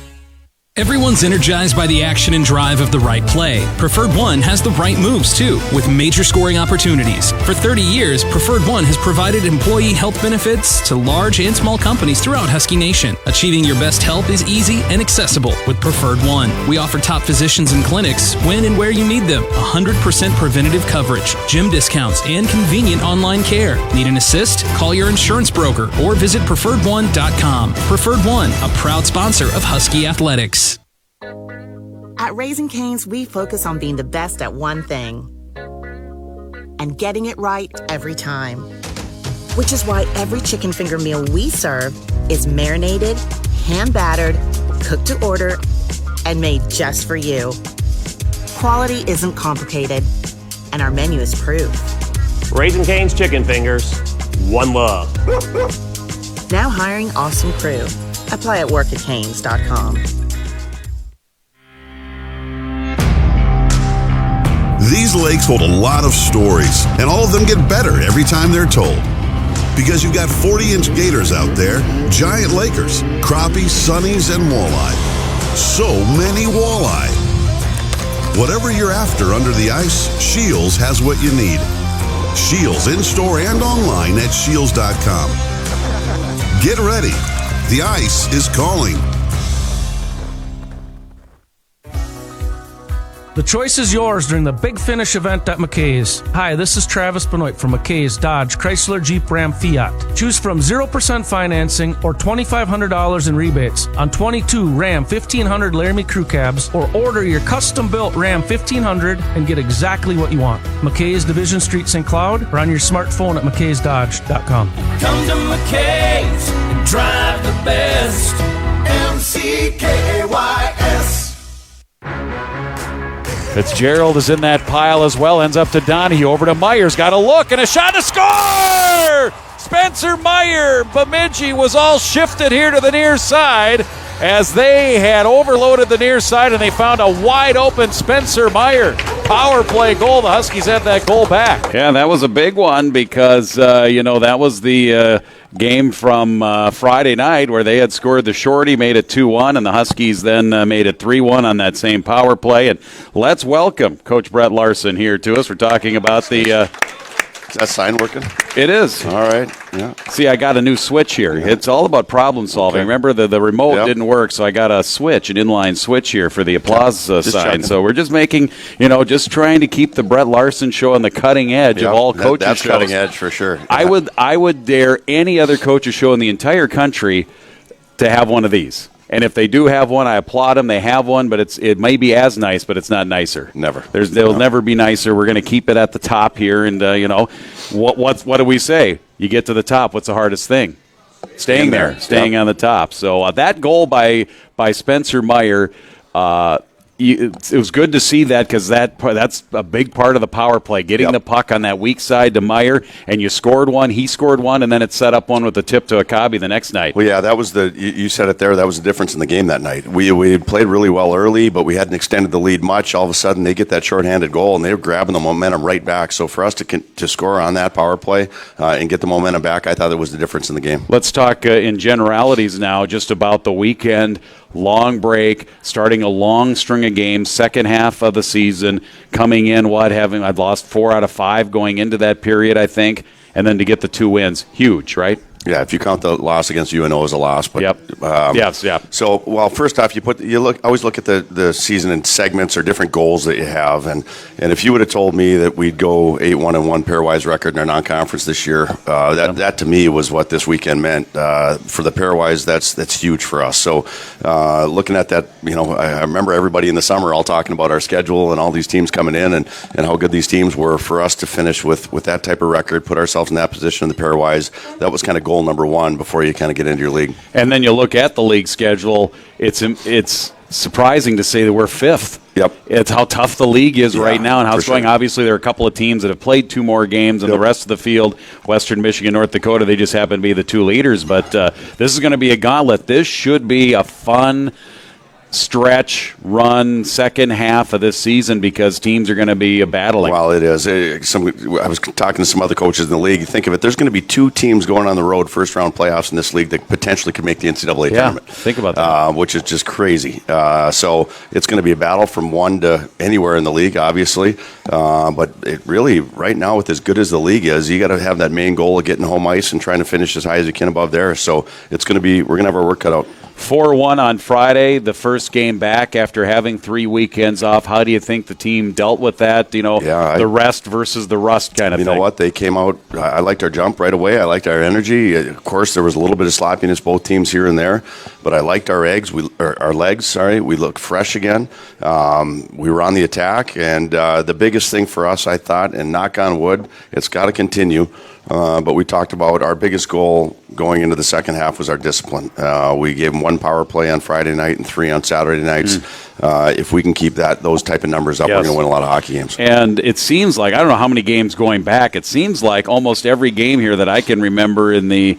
Everyone's energized by the action and drive of the right play. Preferred One has the right moves, too, with major scoring opportunities. For 30 years, Preferred One has provided employee health benefits to large and small companies throughout Husky Nation. Achieving your best health is easy and accessible with Preferred One. We offer top physicians and clinics when and where you need them. 100% preventative coverage, gym discounts, and convenient online care. Need an assist? Call your insurance broker or visit preferredone.com. Preferred One, a proud sponsor of Husky Athletics. At Raising Cane's, we focus on being the best at one thing and getting it right every time. Which is why every chicken finger meal we serve is marinated, hand-battered, cooked to order, and made just for you. Quality isn't complicated, and our menu is proof. Raising Cane's Chicken Fingers, one love. Now hiring awesome crew. Apply at work@canes.com. These lakes hold a lot of stories, and all of them get better every time they're told. Because you've got 40-inch gators out there, giant Lakers, crappie, sunnies, and walleye. So many walleye. Whatever you're after under the ice, Shields has what you need. Shields in-store and online at shields.com. Get ready. The ice is calling. The choice is yours during the Big Finish event at McKay's. Hi, this is Travis Benoit from McKay's Dodge, Chrysler, Jeep, Ram, Fiat. Choose from 0% financing or $2,500 in rebates on 22 Ram 1500 Laramie Crew Cabs, or order your custom-built Ram 1500 and get exactly what you want. McKay's, Division Street, St. Cloud, or on your smartphone at mckaysdodge.com. Come to McKay's and drive the best. MCKAYS. Fitzgerald is in that pile as well. Ends up to Donahue. Over to Myers. Got a look and a shot to score! Spencer Meyer. Bemidji was all shifted here to the near side as they had overloaded the near side, and they found a wide open Spencer Meyer. Power play goal. The Huskies have that goal back. Yeah, that was a big one because, that was the game from Friday night where they had scored the shorty, made it 2-1, and the Huskies then made it 3-1 on that same power play. And let's welcome Coach Brett Larson here to us. We're talking about the... Is that sign working? It is. All right. Yeah. See, I got a new switch here. Yeah. It's all about problem solving. Okay. Remember, the remote didn't work, so I got a switch, an inline switch here for the applause sign. Checking. So we're just making, just trying to keep the Brett Larson show on the cutting edge of all coaches' that's shows. That's cutting edge for sure. Yeah. I would dare any other coach's show in the entire country to have one of these. And if they do have one, I applaud them. They have one, but it may be as nice, but it's not nicer. Never. They'll never be nicer. We're going to keep it at the top here. And, what do we say? You get to the top. What's the hardest thing? Staying there. Staying on the top. So that goal by Spencer Meyer, it was good to see that because that's a big part of the power play, getting the puck on that weak side to Meyer, and you scored one, he scored one, and then it set up one with the tip to Akabi the next night. Well, yeah, that was you said it there, that was the difference in the game that night. We played really well early, but we hadn't extended the lead much. All of a sudden, they get that shorthanded goal, and they were grabbing the momentum right back. So for us to score on that power play and get the momentum back, I thought that was the difference in the game. Let's talk in generalities now just about the weekend. Long break, starting a long string of games, second half of the season, coming in, I'd lost 4 out of 5 going into that period, I think, and then to get the 2 wins, huge, right? Yeah, if you count the loss against UNO as a loss, but yes. So, well, first off, always look at the season in segments or different goals that you have, and if you would have told me that we'd go 8-1-1 pairwise record in our non-conference this year, that to me was what this weekend meant for the pairwise. That's huge for us. So, looking at that, I remember everybody in the summer all talking about our schedule and all these teams coming in and how good these teams were. For us to finish with that type of record, put ourselves in that position in the pairwise, that was kind of goal number one before you kind of get into your league. And then you look at the league schedule, it's surprising to say that we're 5th. Yep. It's how tough the league is right now and how it's going. Sure. Obviously, there are a couple of teams that have played 2 more games than the rest of the field. Western Michigan, North Dakota, they just happen to be the 2 leaders. But this is going to be a gauntlet. This should be a fun stretch run second half of this season because teams are going to be battling. Well, it is. I was talking to some other coaches in the league. Think of it. There's going to be 2 teams going on the road first round playoffs in this league that potentially could make the NCAA tournament. Think about that. Which is just crazy. So it's going to be a battle from 1 to anywhere in the league, obviously. But it really, right now, with as good as the league is, you got to have that main goal of getting home ice and trying to finish as high as you can above there. So it's going to be, we're going to have our work cut out. 4-1 on Friday, the first game back after having 3 weekends off. How do you think the team dealt with that? The rest versus the rust kind of thing. You know what? They came out. I liked our jump right away. I liked our energy. Of course, there was a little bit of sloppiness both teams here and there, but I liked our legs. We looked fresh again. We were on the attack, and the biggest thing for us, I thought, and knock on wood, it's got to continue. But we talked about our biggest goal going into the second half was our discipline. We gave them 1 power play on Friday night and 3 on Saturday nights. If we can keep those type of numbers up, we're going to win a lot of hockey games. And it seems like, I don't know how many games going back, it seems like almost every game here that I can remember in the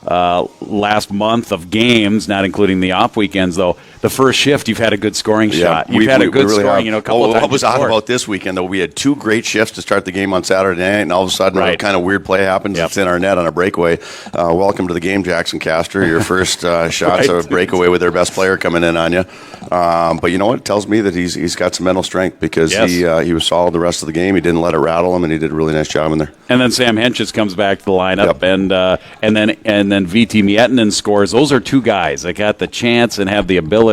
last month of games, not including the off weekends though, the first shift, you've had a good scoring shot. You've had a good really scoring, a couple of times. What was odd about this weekend, though, we had 2 great shifts to start the game on Saturday night, and all of a sudden, a kind of weird play happens. It's in our net on a breakaway. Welcome to the game, Jackson Castor. Your first shot's a breakaway with their best player coming in on you. But you know what? It tells me that he's got some mental strength because he was solid the rest of the game. He didn't let it rattle him, and he did a really nice job in there. And then Sam Henches comes back to the lineup, and then VT Miettinen scores. Those are 2 guys that got the chance and have the ability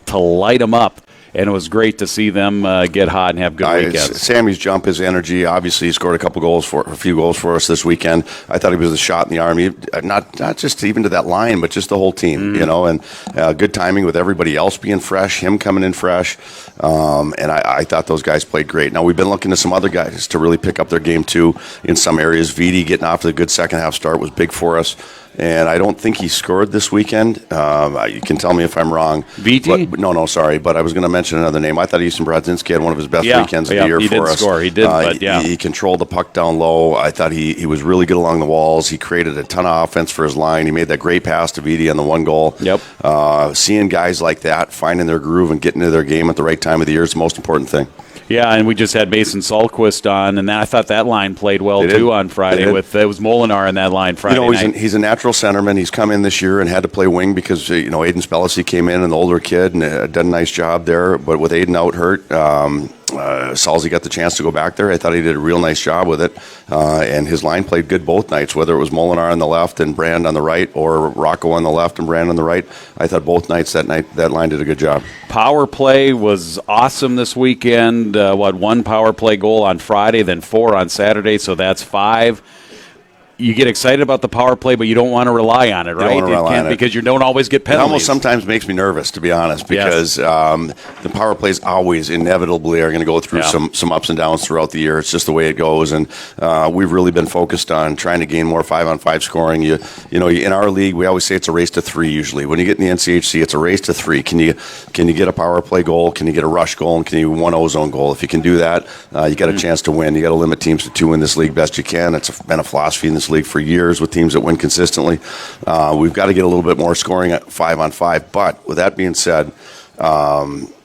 to light them up. And it was great to see them get hot and have good weekends. Sammy's jump, his energy, obviously he scored a few goals for us this weekend. I thought he was a shot in the arm, not just even to that line, but just the whole team, and good timing with everybody else being fresh, him coming in fresh. And I thought those guys played great. Now, we've been looking to some other guys to really pick up their game, too, in some areas. Viti getting off to a good second-half start was big for us. And I don't think he scored this weekend. You can tell me if I'm wrong. VT? No, sorry. But I was going to mention another name. I thought Easton Brodzinski had one of his best weekends of the year for us. He did score. He did, He controlled the puck down low. I thought he was really good along the walls. He created a ton of offense for his line. He made that great pass to VT on the 1 goal. Seeing guys like that, finding their groove and getting into their game at the right time of the year is the most important thing. Yeah, and we just had Mason Salquist on, and I thought that line played well too on Friday. It was Molinar in that line Friday night. He's a natural centerman. He's come in this year and had to play wing because Aiden Spellacy came in, an older kid, and done a nice job there. But with Aiden out hurt, Salzy got the chance to go back there. I thought he did a real nice job with it, and his line played good both nights, whether it was Molinar on the left and Brand on the right, or Rocco on the left and Brand on the right. I thought both nights that line did a good job. Power play was awesome this weekend. 1 power play goal on Friday, then 4 on Saturday, so that's 5. You get excited about the power play, but you don't want to rely on it, right? Because you don't always get penalties. It almost sometimes makes me nervous, to be honest, because the power plays always inevitably are going to go through some ups and downs throughout the year. It's just the way it goes, and we've really been focused on trying to gain more 5-on-5 scoring. In our league, we always say it's a race to 3 usually. When you get in the NCHC, it's a race to 3. Can you get a power play goal? Can you get a rush goal? And can you get 1 O-zone goal? If you can do that, you got a chance to win. You got to limit teams to 2 in this league best you can. It's been a philosophy in this league for years with teams that win consistently. We've got to get a little bit more scoring at 5-on-5. But with that being said,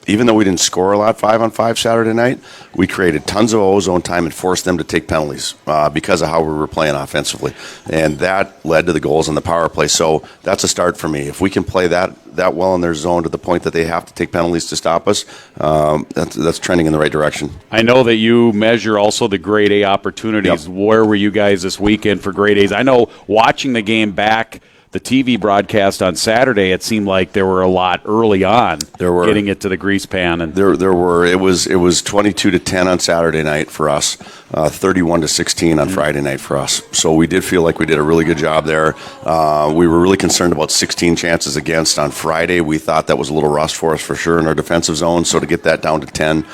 even though we didn't score a lot 5-on-5 Saturday night, we created tons of O-zone time and forced them to take penalties because of how we were playing offensively. And that led to the goals on the power play. So that's a start for me. If we can play that well in their zone to the point that they have to take penalties to stop us, that's trending in the right direction. I know that you measure also the grade A opportunities. Where were you guys this weekend for grade A's? I know watching the game back, the TV broadcast on Saturday, it seemed like there were a lot early on. There were getting it to the grease pan, and there were. It was 22-10 on Saturday night for us, 31-16 on Friday night for us. So we did feel like we did a really good job there. We were really concerned about 16 chances against on Friday. We thought that was a little rust for us for sure in our defensive zone. So to get that down to 10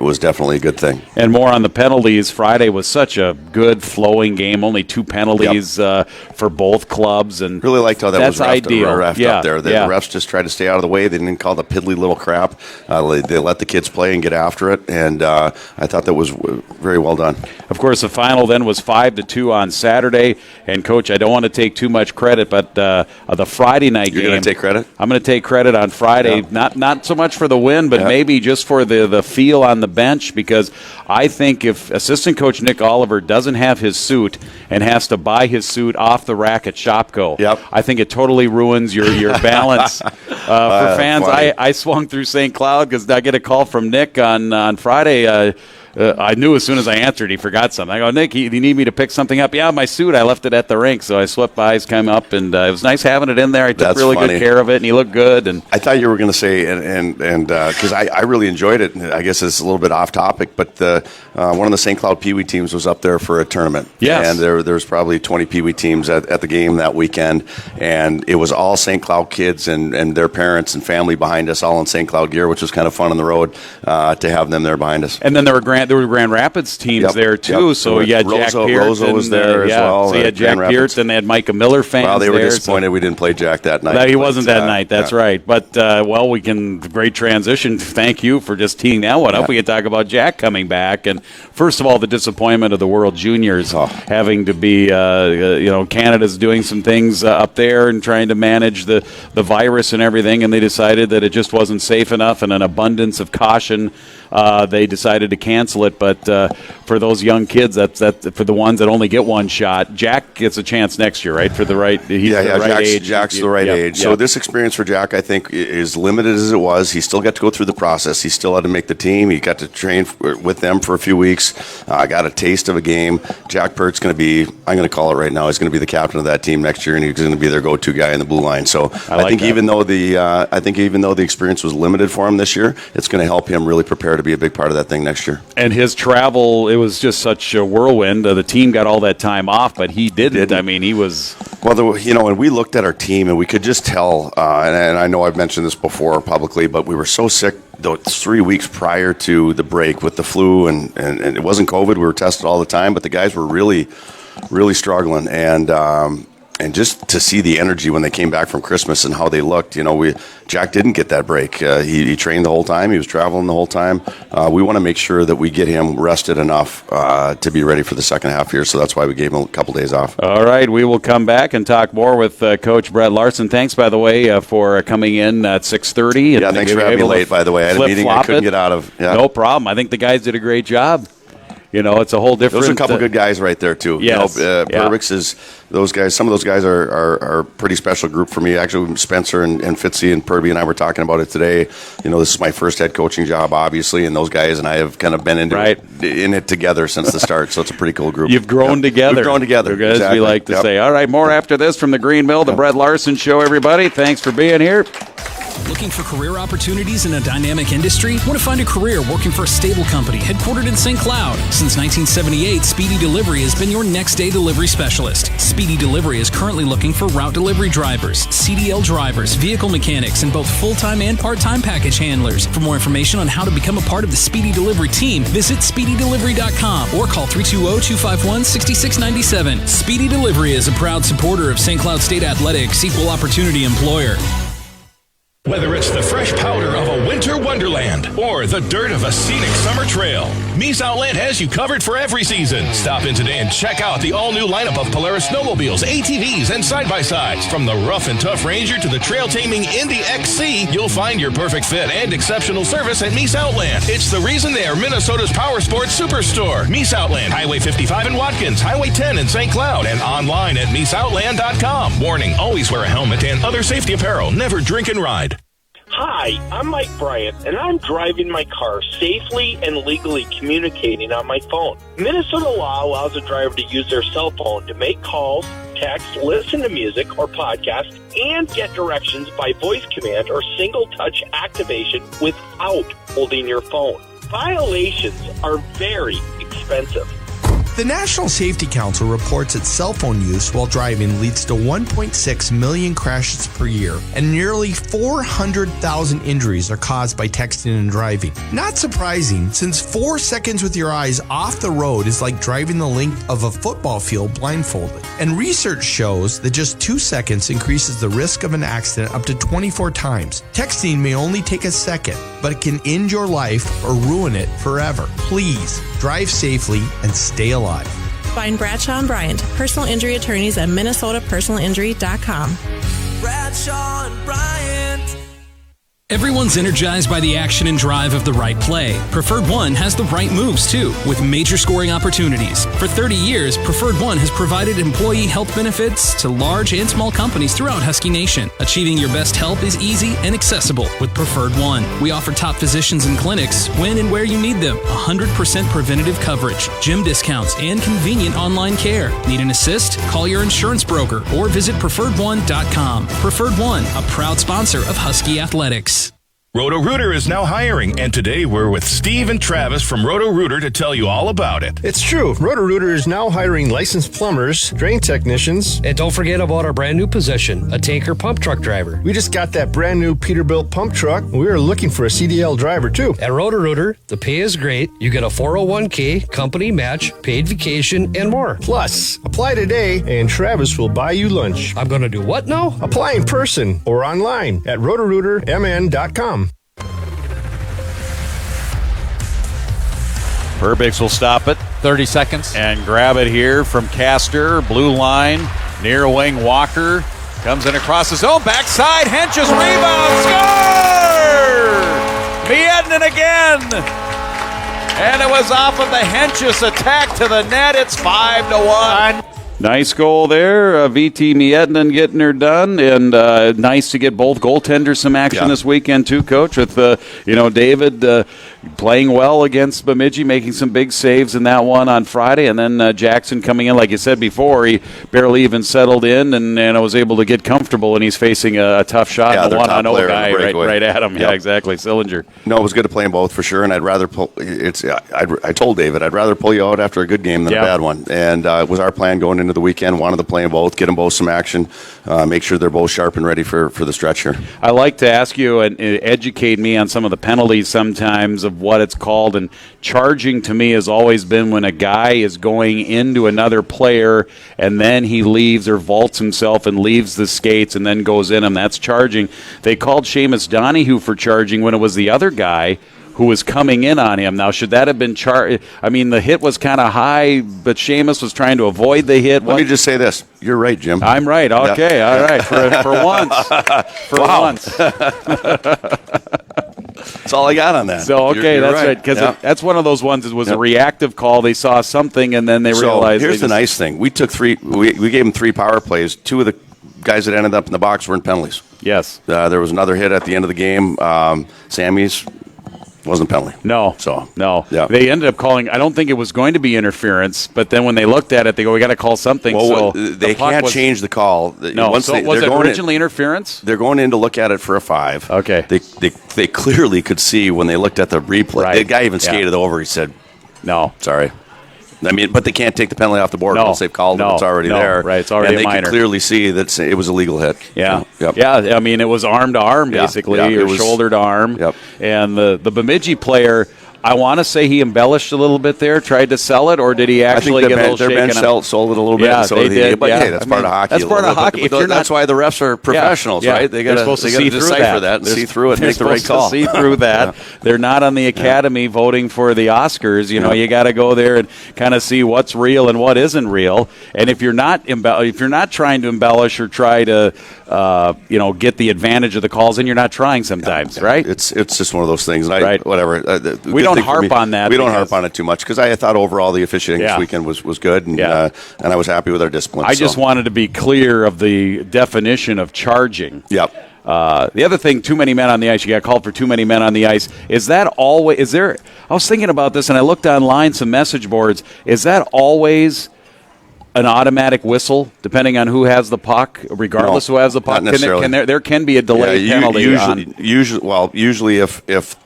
was definitely a good thing. And more on the penalties. Friday was such a good flowing game. Only 2 penalties for both clubs. And really liked how that was ideal. Up there. The refs just tried to stay out of the way. They didn't call the piddly little crap. They let the kids play and get after it, and I thought that was very well done. Of course, the final then was 5-2 on Saturday. And Coach, I don't want to take too much credit, but the Friday night game. You're going to take credit? I'm going to take credit on Friday. Yeah. Not so much for the win, but maybe just for the feel on the bench, because I think if assistant coach Nick Oliver doesn't have his suit and has to buy his suit off the rack at Shopko, I think it totally ruins your balance. For fans, I swung through St. Cloud because I get a call from Nick on Friday. I knew as soon as I answered he forgot something. I go, Nick, you need me to pick something up? Yeah, my suit. I left it at the rink, so I swept by, came up, and it was nice having it in there. I took really good care of it, and he looked good. And I thought you were going to say, and because I really enjoyed it. I guess it's a little bit off topic, but one of the St. Cloud Pee Wee teams was up there for a tournament. Yes. And there was probably 20 Pee Wee teams at the game that weekend, and it was all St. Cloud kids and their parents and family behind us, all in St. Cloud gear, which was kind of fun on the road to have them there behind us. And then there were there were Grand Rapids teams there too. Yep. So you had Jack Peart. Rosa was there as well. So you had Jack Peart, and they had Micah Miller fans. Well, they were there, disappointed we didn't play Jack that night. No, he wasn't that night. That's right. But we can great transition. Thank you for just teeing that one up. We can talk about Jack coming back, and first of all, the disappointment of the World Juniors having to be, Canada's doing some things up there and trying to manage the virus and everything, and they decided that it just wasn't safe enough, and an abundance of caution. They decided to cancel it, but for those young kids, that's for the ones that only get one shot. Jack gets a chance next year, right? For the right, he's the right age. Jack's the right age. So this experience for Jack, I think, is limited as it was. He still got to go through the process. He still had to make the team. He got to train with them for a few weeks. Got a taste of a game. Jack Peart's going to be, I'm going to call it right now, he's going to be the captain of that team next year, and he's going to be their go-to guy in the blue line. So I think even though the experience was limited for him this year, it's going to help him really prepare to be a big part of that thing next year. And his travel, it was just such a whirlwind. The team got all that time off, but he didn't. I mean, he was... Well, and we looked at our team, and we could just tell, and I know I've mentioned this before publicly, but we were so sick those 3 weeks prior to the break with the flu, and it wasn't COVID. We were tested all the time, but the guys were really, really struggling. And just to see the energy when they came back from Christmas and how they looked, Jack didn't get that break. He trained the whole time. He was traveling the whole time. We want to make sure that we get him rested enough to be ready for the second half here. So that's why we gave him a couple days off. All right. We will come back and talk more with Coach Brett Larson. Thanks, by the way, for coming in at 6:30. Yeah, thanks for having me late, by the way. I had a meeting I couldn't get out of. Yeah. No problem. I think the guys did a great job. It's a whole different... Those are a couple good guys right there, too. Yes. Purwix is... Those guys, some of those guys are a pretty special group for me. Actually, Spencer and Fitzy and Purby and I were talking about it today. This is my first head coaching job, obviously, and those guys and I have kind of been in it together since the start, so it's a pretty cool group. You've grown together. We've grown together. As we like to say. All right, more after this from the Green Mill, the Brett Larson Show, everybody. Thanks for being here. Looking for career opportunities in a dynamic industry? Want to find a career working for a stable company headquartered in St. Cloud? Since 1978, Speedy Delivery has been your next day delivery specialist. Speedy Delivery is currently looking for route delivery drivers, CDL drivers, vehicle mechanics, and both full-time and part-time package handlers. For more information on how to become a part of the Speedy Delivery team, visit SpeedyDelivery.com or call 320-251-6697. Speedy Delivery is a proud supporter of St. Cloud State Athletics, equal opportunity employer. Whether it's the fresh powder of a winter wonderland or the dirt of a scenic summer trail, Meese Outland has you covered for every season. Stop in today and check out the all-new lineup of Polaris snowmobiles, ATVs, and side-by-sides. From the rough and tough Ranger to the trail-taming Indy XC, you'll find your perfect fit and exceptional service at Meese Outland. It's the reason they are Minnesota's power sports superstore. Meese Outland, Highway 55 in Watkins, Highway 10 in St. Cloud, and online at MeeseOutland.com. Warning, always wear a helmet and other safety apparel. Never drink and ride. Hi, I'm Mike Bryant, and I'm driving my car safely and legally communicating on my phone. Minnesota law allows a driver to use their cell phone to make calls, text, listen to music or podcasts, and get directions by voice command or single-touch activation without holding your phone. Violations are very expensive. The National Safety Council reports that cell phone use while driving leads to 1.6 million crashes per year, and nearly 400,000 injuries are caused by texting and driving. Not surprising, since 4 seconds with your eyes off the road is like driving the length of a football field blindfolded. And research shows that just 2 seconds increases the risk of an accident up to 24 times. Texting may only take a second, but it can end your life or ruin it forever. Please drive safely and stay alive. Find Bradshaw and Bryant, personal injury attorneys at MinnesotaPersonalInjury.com. Bradshaw and Bryant. Everyone's energized by the action and drive of the right play. Preferred One has the right moves, too, with major scoring opportunities. For 30 years, Preferred One has provided employee health benefits to large and small companies throughout Husky Nation. Achieving your best health is easy and accessible with Preferred One. We offer top physicians and clinics when and where you need them. 100% preventative coverage, gym discounts, and convenient online care. Need an assist? Call your insurance broker or visit PreferredOne.com. Preferred One, a proud sponsor of Husky Athletics. Roto-Rooter is now hiring, and today we're with Steve and Travis from Roto-Rooter to tell you all about it. It's true. Roto-Rooter is now hiring licensed plumbers, drain technicians, and don't forget about our brand new position, a tanker pump truck driver. We just got that brand new Peterbilt pump truck. We are looking for a CDL driver too. At Roto-Rooter, the pay is great. You get a 401k, company match, paid vacation, and more. Plus, apply today and Travis will buy you lunch. I'm going to do what now? Apply in person or online at rotorootermn.com. Perbix will stop it. 30 seconds. And grab it here from Castor. Blue line. Near wing Walker. Comes in across the zone. Backside. Hench's rebound. Score! Miednan again. And it was off of the Hench's attack to the net. It's 5-1. Nice goal there. VT Miednan getting her done, and nice to get both goaltenders some action this weekend too, Coach. With David playing well against Bemidji, making some big saves in that one on Friday, and then Jackson coming in, like you said before, he barely even settled in and was able to get comfortable, and he's facing a tough shot, a 1-0 guy right at him. Yeah, exactly, Sillinger. No, it was good to play them both for sure, and I'd rather pull. I told David I'd rather pull you out after a good game than a bad one, and it was our plan going into the weekend. Wanted to play them both, get them both some action, make sure they're both sharp and ready for the stretch here. I like to ask you and educate me on some of the penalties sometimes of what it's called, and charging to me has always been when a guy is going into another player and then he leaves or vaults himself and leaves the skates and then goes in him. That's charging. They called Seamus Donahue for charging when it was the other guy who was coming in on him. Now, should that have been charged? I mean, the hit was kind of high, but Seamus was trying to avoid the hit. Let me just say this. You're right, Jim. I'm right. Okay, all right. For once. For once. That's all I got on that. So, okay, that's right. Because that's one of those ones. It was a reactive call. They saw something, and then they realized. Here's the nice thing. We took three. We gave them 3 power plays. 2 of the guys that ended up in the box weren't penalties. Yes. There was another hit at the end of the game. Sammy's wasn't penalty. No. So no. Yeah. They ended up calling. I don't think it was going to be interference, but then when they looked at it, they go, "We got to call something." Well, so they can't change the call. No. Was it originally interference? They're going in to look at it for a 5. Okay. They clearly could see when they looked at the replay. Right. The guy even skated over. He said, "No, sorry." I mean, but they can't take the penalty off the board once they've called it. It's already there. Right, it's already a minor. And they could clearly see that it was a legal hit. Yeah. Yep. Yeah, I mean, it was arm to arm, basically, or shoulder to arm. Yep. And the Bemidji player, I want to say he embellished a little bit there, tried to sell it, or did he actually get a little shaken? Their bench sold it a little bit. Yeah, so they did. But hey, that's part of hockey. That's part of hockey. That's why the refs are professionals, right? They're supposed to see through that and see through it and make the right call. See through that. They're not on the academy voting for the Oscars. You know, you got to go there and kind of see what's real and what isn't real. And if you're not trying to embellish or try to get the advantage of the calls, then you're not trying sometimes, right? It's just one of those things. Right. Whatever. We don't harp on that. We don't harp on it too much because I thought overall the officiating this weekend was good, and I was happy with our discipline. I just wanted to be clear of the definition of charging. Yep. The other thing, too many men on the ice. You got called for too many men on the ice. Is that always? Is there? I was thinking about this, and I looked online some message boards. Is that always an automatic whistle, depending on who has the puck, regardless who has the puck? Not necessarily. There can be a delayed penalty. Usually, if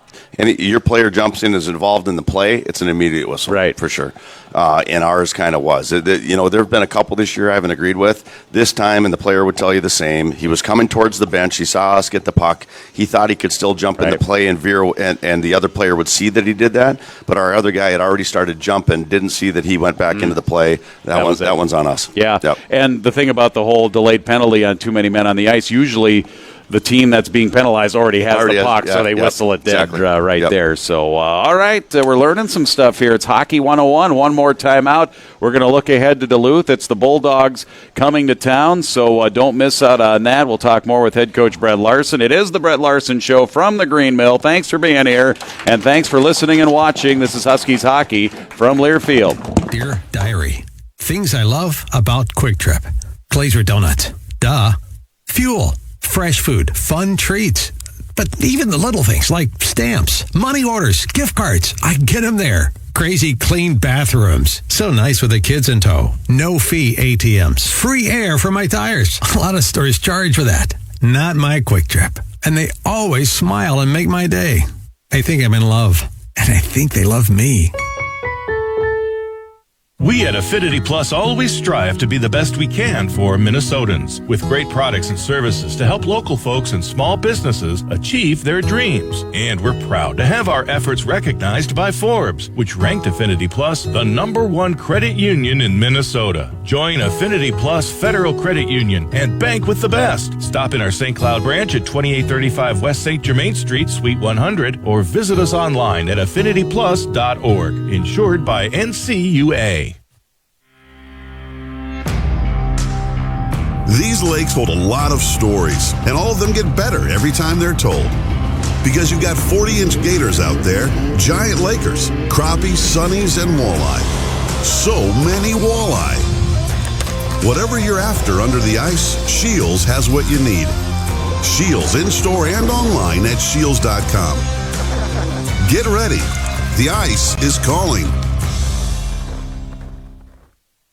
your player jumps in, is involved in the play, it's an immediate whistle, right? For sure. And ours kind of was. There have been a couple this year I haven't agreed with. This time, and the player would tell you the same. He was coming towards the bench. He saw us get the puck. He thought he could still jump in the play and veer, and the other player would see that he did that. But our other guy had already started jumping, didn't see that he went back into the play. That one's on us. Yeah. Yep. And the thing about the whole delayed penalty on too many men on the ice, usually the team that's being penalized already has the puck, so they whistle it dead there. So, all right, we're learning some stuff here. It's Hockey 101. One more time out. We're going to look ahead to Duluth. It's the Bulldogs coming to town, so don't miss out on that. We'll talk more with head coach Brett Larson. It is the Brett Larson Show from the Green Mill. Thanks for being here, and thanks for listening and watching. This is Huskies Hockey from Learfield. Dear Diary, things I love about Quick Trip. Glazer Donut. Duh. Fuel. Fresh food, fun treats. But even the little things like stamps, money orders, gift cards, I get them there. Crazy clean bathrooms. So nice with the kids in tow. No fee ATMs. Free air for my tires. A lot of stores charge for that. Not my Quick Trip. And they always smile and make my day. I think I'm in love. And I think they love me. We at Affinity Plus always strive to be the best we can for Minnesotans, with great products and services to help local folks and small businesses achieve their dreams. And we're proud to have our efforts recognized by Forbes, which ranked Affinity Plus the #1 credit union in Minnesota. Join Affinity Plus Federal Credit Union and bank with the best. Stop in our St. Cloud branch at 2835 West St. Germain Street, Suite 100, or visit us online at affinityplus.org. Insured by NCUA. These lakes hold a lot of stories, and all of them get better every time they're told. Because you've got 40-inch gators out there, giant lakers, crappies, sunnies, and walleye. So many walleye. Whatever you're after under the ice, Shields has what you need. Shields in-store and online at shields.com. Get ready. The ice is calling.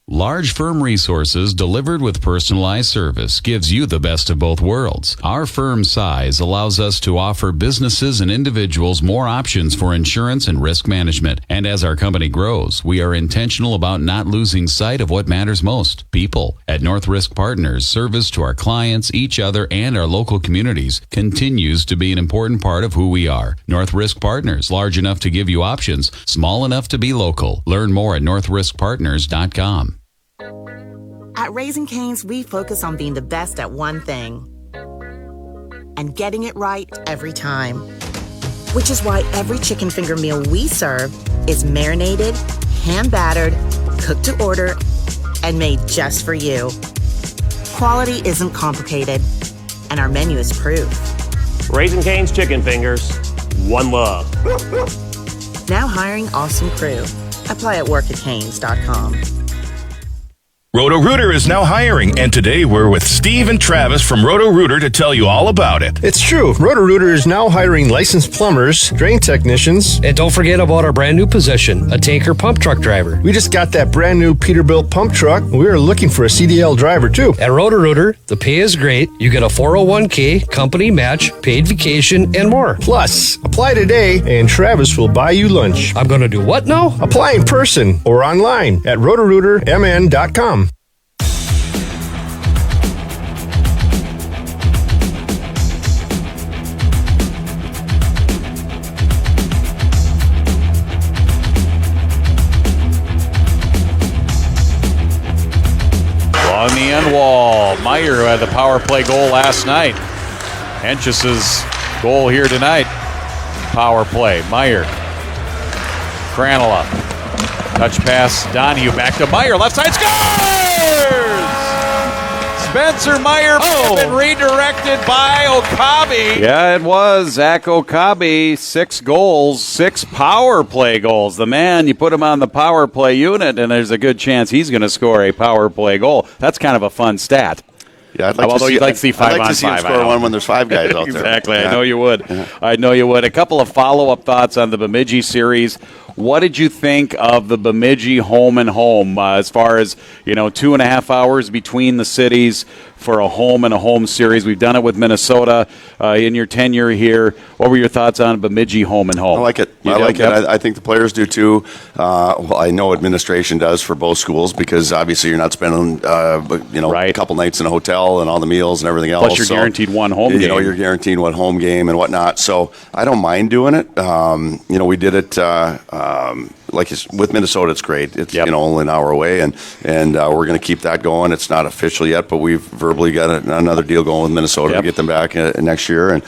Large firm resources delivered with personalized service gives you the best of both worlds. Our firm size allows us to offer businesses and individuals more options for insurance and risk management. And as our company grows, we are intentional about not losing sight of what matters most, people. At North Risk Partners, service to our clients, each other, and our local communities continues to be an important part of who we are. North Risk Partners, large enough to give you options, small enough to be local. Learn more at northriskpartners.com. At Raising Cane's, we focus on being the best at one thing and getting it right every time. Which is why every chicken finger meal we serve is marinated, hand-battered, cooked to order, and made just for you. Quality isn't complicated, and our menu is proof. Raising Cane's chicken fingers, one love. Now hiring awesome crew. Apply at work@canes.com. Roto-Rooter is now hiring, and today we're with Steve and Travis from Roto-Rooter to tell you all about it. It's true. Roto-Rooter is now hiring licensed plumbers, drain technicians. And don't forget about our brand new position, a tanker pump truck driver. We just got that brand new Peterbilt pump truck. We are looking for a CDL driver too. At Roto-Rooter, the pay is great. You get a 401k, company match, paid vacation, and more. Plus, apply today and Travis will buy you lunch. I'm going to do what now? Apply in person or online at rotorootermn.com. On the end wall, Meyer, who had the power play goal last night. Henches's goal here tonight. Power play. Meyer. Cranola. Touch pass. Donahue back to Meyer. Left side scores! Spencer Meyer been redirected by Okabe. Yeah, it was. Zach Okabe, 6 goals, 6 power play goals. The man, you put him on the power play unit, and there's a good chance he's going to score a power play goal. That's kind of a fun stat. Yeah, I'd like to see 5 I'd like on to see 5. him score one when there's 5 guys out there. Exactly. Yeah. I know you would. Yeah. I know you would. A couple of follow-up thoughts on the Bemidji series. What did you think of the Bemidji home and home as far as, 2.5 hours between the cities for a home series? We've done it with Minnesota in your tenure here. What were your thoughts on Bemidji home and home? I like it. I think the players do too. Well, I know administration does for both schools because obviously you're not spending, a couple nights in a hotel and all the meals and everything else. Plus you're guaranteed one home game. You're guaranteed one home game and whatnot. So I don't mind doing it. We did it with Minnesota. It's great. It's only an hour away, and we're going to keep that going. It's not official yet, but we've verbally got another deal going with Minnesota to get them back next year, and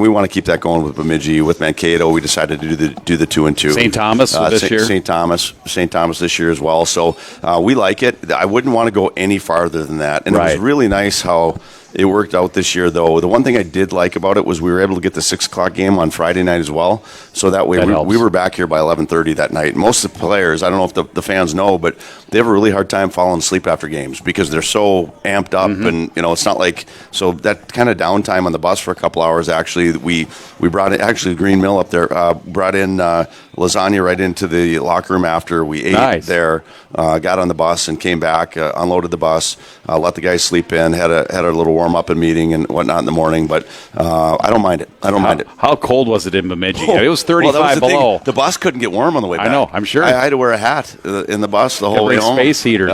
we want to keep that going with Bemidji. With Mankato, we decided to do the 2-2. St. Thomas this year. St. Thomas this year as well. So we like it. I wouldn't want to go any farther than that, and it was really nice how it worked out this year, though. The one thing I did like about it was we were able to get the 6 o'clock game on Friday night as well. So that way we were back here by 11:30 that night. Most of the players, I don't know if the fans know, but they have a really hard time falling asleep after games because they're so amped up. And, it's not like – so that kind of downtime on the bus for a couple hours, actually, we brought in – actually, Green Mill up there brought in lasagna right into the locker room after we ate there, got on the bus and came back, unloaded the bus, let the guys sleep in, had a little warm-up and meeting and whatnot in the morning, but I don't mind it. I don't mind it. How cold was it in Bemidji? It was 35 below. The bus couldn't get warm on the way back. I know, I'm sure. I had to wear a hat in the bus the whole way home. Space heaters.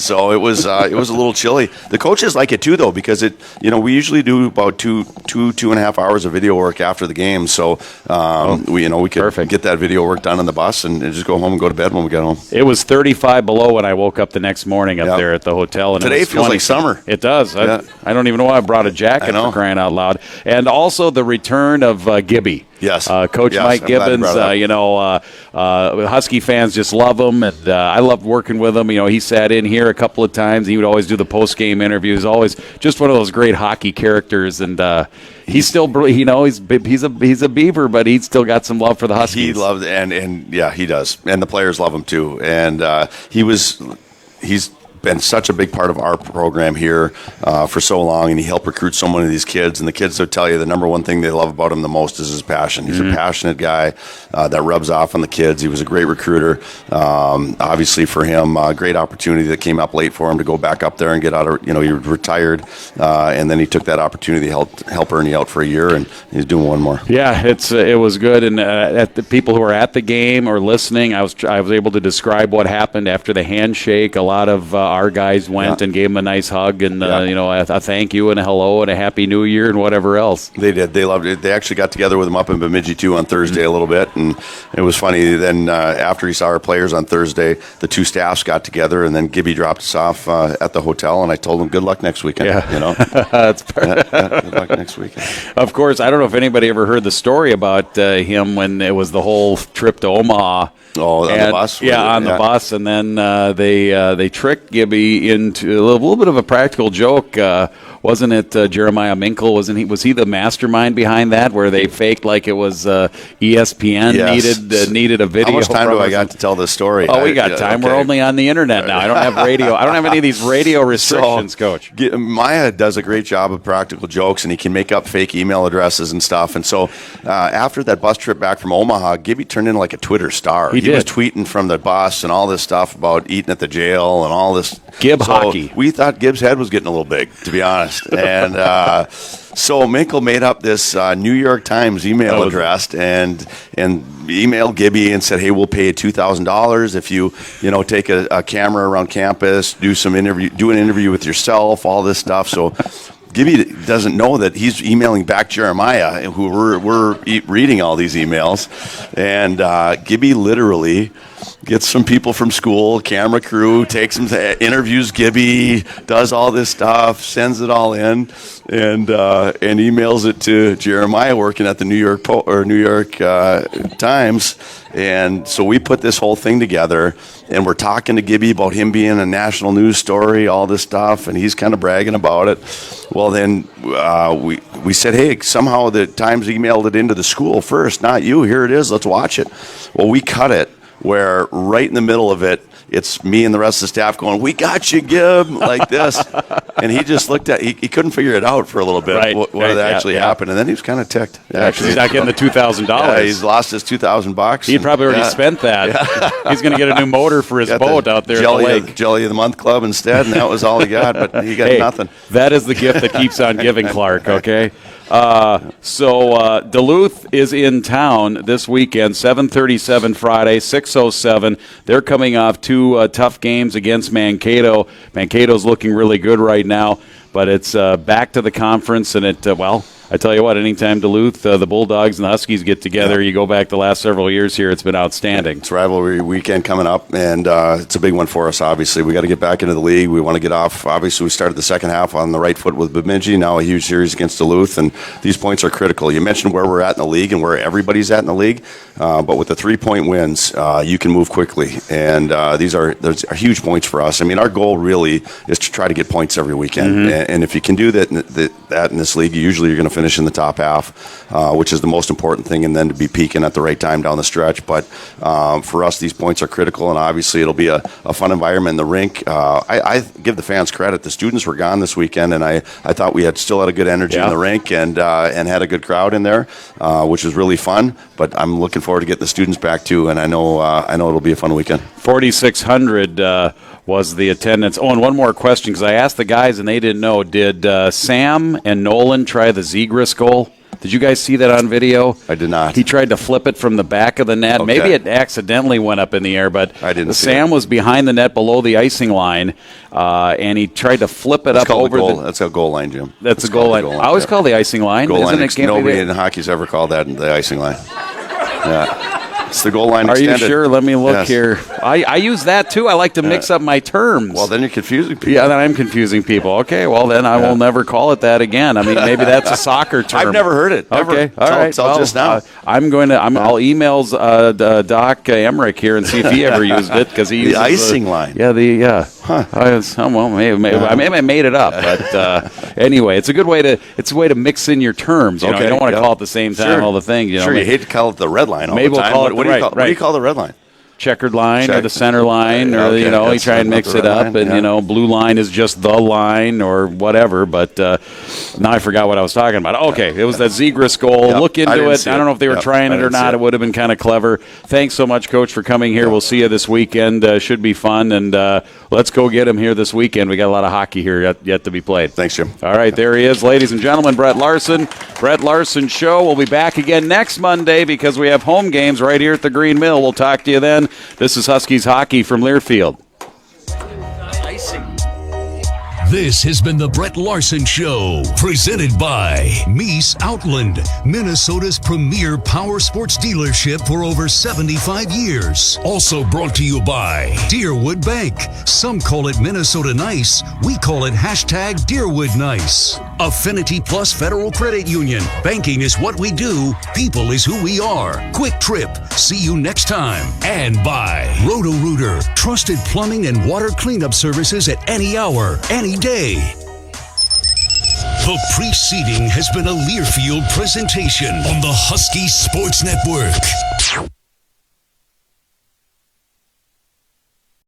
So it was a little chilly. The coaches like it too, though, because we usually do about 2.5 hours of video work after the game. So we could get that video work done on the bus and just go home and go to bed when we get home. It was 35 below when I woke up the next morning up there at the hotel. And today feels like summer. It does. Yeah. I don't even know why I brought a jacket for crying out loud. And also the return of Gibby. Yes. Coach Mike Gibbons, Husky fans just love him, and I loved working with him. He sat in here a couple of times. He would always do the post-game interviews. Always just one of those great hockey characters, and he's still, he's a Beaver, but he's still got some love for the Huskies. He loves, and yeah, he does, and the players love him too. And he's been such a big part of our program here for so long, and he helped recruit so many of these kids. And the kids will tell you the number one thing they love about him the most is his passion. He's a passionate guy that rubs off on the kids. He was a great recruiter. Obviously for him, a great opportunity that came up late for him to go back up there and get out of, he retired, and then he took that opportunity to help Ernie out for a year, and he's doing one more. Yeah, it was good. And at the people who were at the game or listening, I was able to describe what happened after the handshake. A lot of our guys went and gave him a nice hug and a thank you and a hello and a happy new year and whatever else. They did. They loved it. They actually got together with him up in Bemidji too on Thursday a little bit, and it was funny. Then after he saw our players on Thursday, the two staffs got together, and then Gibby dropped us off at the hotel, and I told him good luck next weekend. That's good luck next weekend. Of course, I don't know if anybody ever heard the story about him when it was the whole trip to Omaha. Oh, on the bus? Yeah, on the bus. And then they tricked Gibby into a little bit of a practical joke. Wasn't it Jeremiah Minkle? Was he the mastermind behind that, where they faked like it was ESPN needed a video? How much time do I got to tell this story? Oh, we got time. Okay. We're only on the internet now. I don't have radio. I don't have any of these radio restrictions, Coach. Maya does a great job of practical jokes, and he can make up fake email addresses and stuff. And so after that bus trip back from Omaha, Gibby turned into like a Twitter star. He was tweeting from the bus and all this stuff about eating at the jail and all this. Hockey. We thought Gibbs' head was getting a little big, to be honest. And so Minkle made up this New York Times email address and emailed Gibby and said, "Hey, we'll pay you $2,000 if you take a camera around campus, do an interview with yourself, all this stuff." So Gibby doesn't know that he's emailing back Jeremiah, who we're reading all these emails, and Gibby literally gets some people from school, camera crew, takes them to interviews Gibby, does all this stuff, sends it all in, and emails it to Jeremiah working at the New York Times. And so we put this whole thing together, and we're talking to Gibby about him being a national news story, all this stuff, and he's kind of bragging about it. Well, then we said, hey, somehow the Times emailed it into the school first, not you. Here it is. Let's watch it. Well, we cut it where right in the middle of it, it's me and the rest of the staff going, "We got you, Gib," like this. And he just looked at he couldn't figure it out for a little bit, what actually happened. And then he was kind of ticked. Actually, he's not getting the $2,000. Yeah, he's lost his $2,000. He'd probably already spent that. Yeah. He's going to get a new motor for his boat out there at the lake. Jelly of the Month Club instead, and that was all he got. But he got nothing. That is the gift that keeps on giving, Clark, okay? So Duluth is in town this weekend, 7:37 Friday, 6:07. They're coming off two tough games against Mankato. Mankato's looking really good right now, but it's back to the conference, and I tell you what, anytime Duluth, the Bulldogs and the Huskies get together, you go back the last several years here, it's been outstanding. It's rivalry weekend coming up, and it's a big one for us, obviously. We got to get back into the league. We want to get off. Obviously, we started the second half on the right foot with Bemidji, now a huge series against Duluth, and these points are critical. You mentioned where we're at in the league and where everybody's at in the league, but with the 3-point wins, you can move quickly, and these are huge points for us. I mean, our goal really is to try to get points every weekend, and if you can do that in this league, usually you're going to finish in the top half, which is the most important thing, and then to be peaking at the right time down the stretch. But for us, these points are critical, and obviously it'll be a fun environment in the rink. I give the fans credit. The students were gone this weekend, and I thought we still had a good energy in the rink and had a good crowd in there, which was really fun. But I'm looking forward to getting the students back too, and I know it'll be a fun weekend. 4,600 was the attendance. Oh, and one more question, because I asked the guys and they didn't know. Did Sam and Nolan try the Zegras goal? Did you guys see that on video? I did not. He tried to flip it from the back of the net. Okay. Maybe it accidentally went up in the air, but I didn't see Sam it. was behind the net below the icing line, and he tried to flip it That's up over goal. the... That's a goal line, Jim. That's a goal line. I always call the icing line. Goal Isn't line. it? Nobody in hockey's ever called that the icing line. Yeah. It's the goal line Are extended. you sure? Let me look Yes. here. I use that too. I like to mix up my terms. Well, then you're confusing people. Yeah, then I'm confusing people. Okay, well, then I will never call it that again. I mean, maybe that's a soccer term. I've never heard it. Never. Okay, all right. Till just now. I'll email Doc Emmerich here and see if he ever used it, because he uses The icing line. Yeah, I may have made it up, but anyway, it's a good way to mix in your terms. You know, you don't want to call it the same time all the things. You know, you hate to call it the red line all maybe the time. we'll call it What do you call the red line? Checkered line or the center line, or Okay, you that's try and not mix the it red up, line, and yeah. blue line is just the line or whatever. But now I forgot what I was talking about. Okay, it was that Zegras goal. Yep, Look I into didn't it. see I don't it. know if they were Yep, trying I it or didn't see not. it. It would have been kind of clever. Thanks so much, Coach, for coming here. We'll see you this weekend. Should be fun, and let's go get him here this weekend. We got a lot of hockey here yet to be played. Thanks, Jim. All right, there he is, ladies and gentlemen. Brett Larson. Brett Larson Show. We'll be back again next Monday because we have home games right here at the Green Mill. We'll talk to you then. This is Huskies Hockey from Learfield. This has been the Brett Larson Show, presented by Mies Outland, Minnesota's premier power sports dealership for over 75 years. Also brought to you by Deerwood Bank. Some call it Minnesota Nice. We call it #Deerwood Nice. Affinity Plus Federal Credit Union. Banking is what we do. People is who we are. Quick Trip. See you next time. And by Roto-Rooter. Trusted plumbing and water cleanup services at any hour, any day. The preceding has been a Learfield presentation on the Husky Sports Network.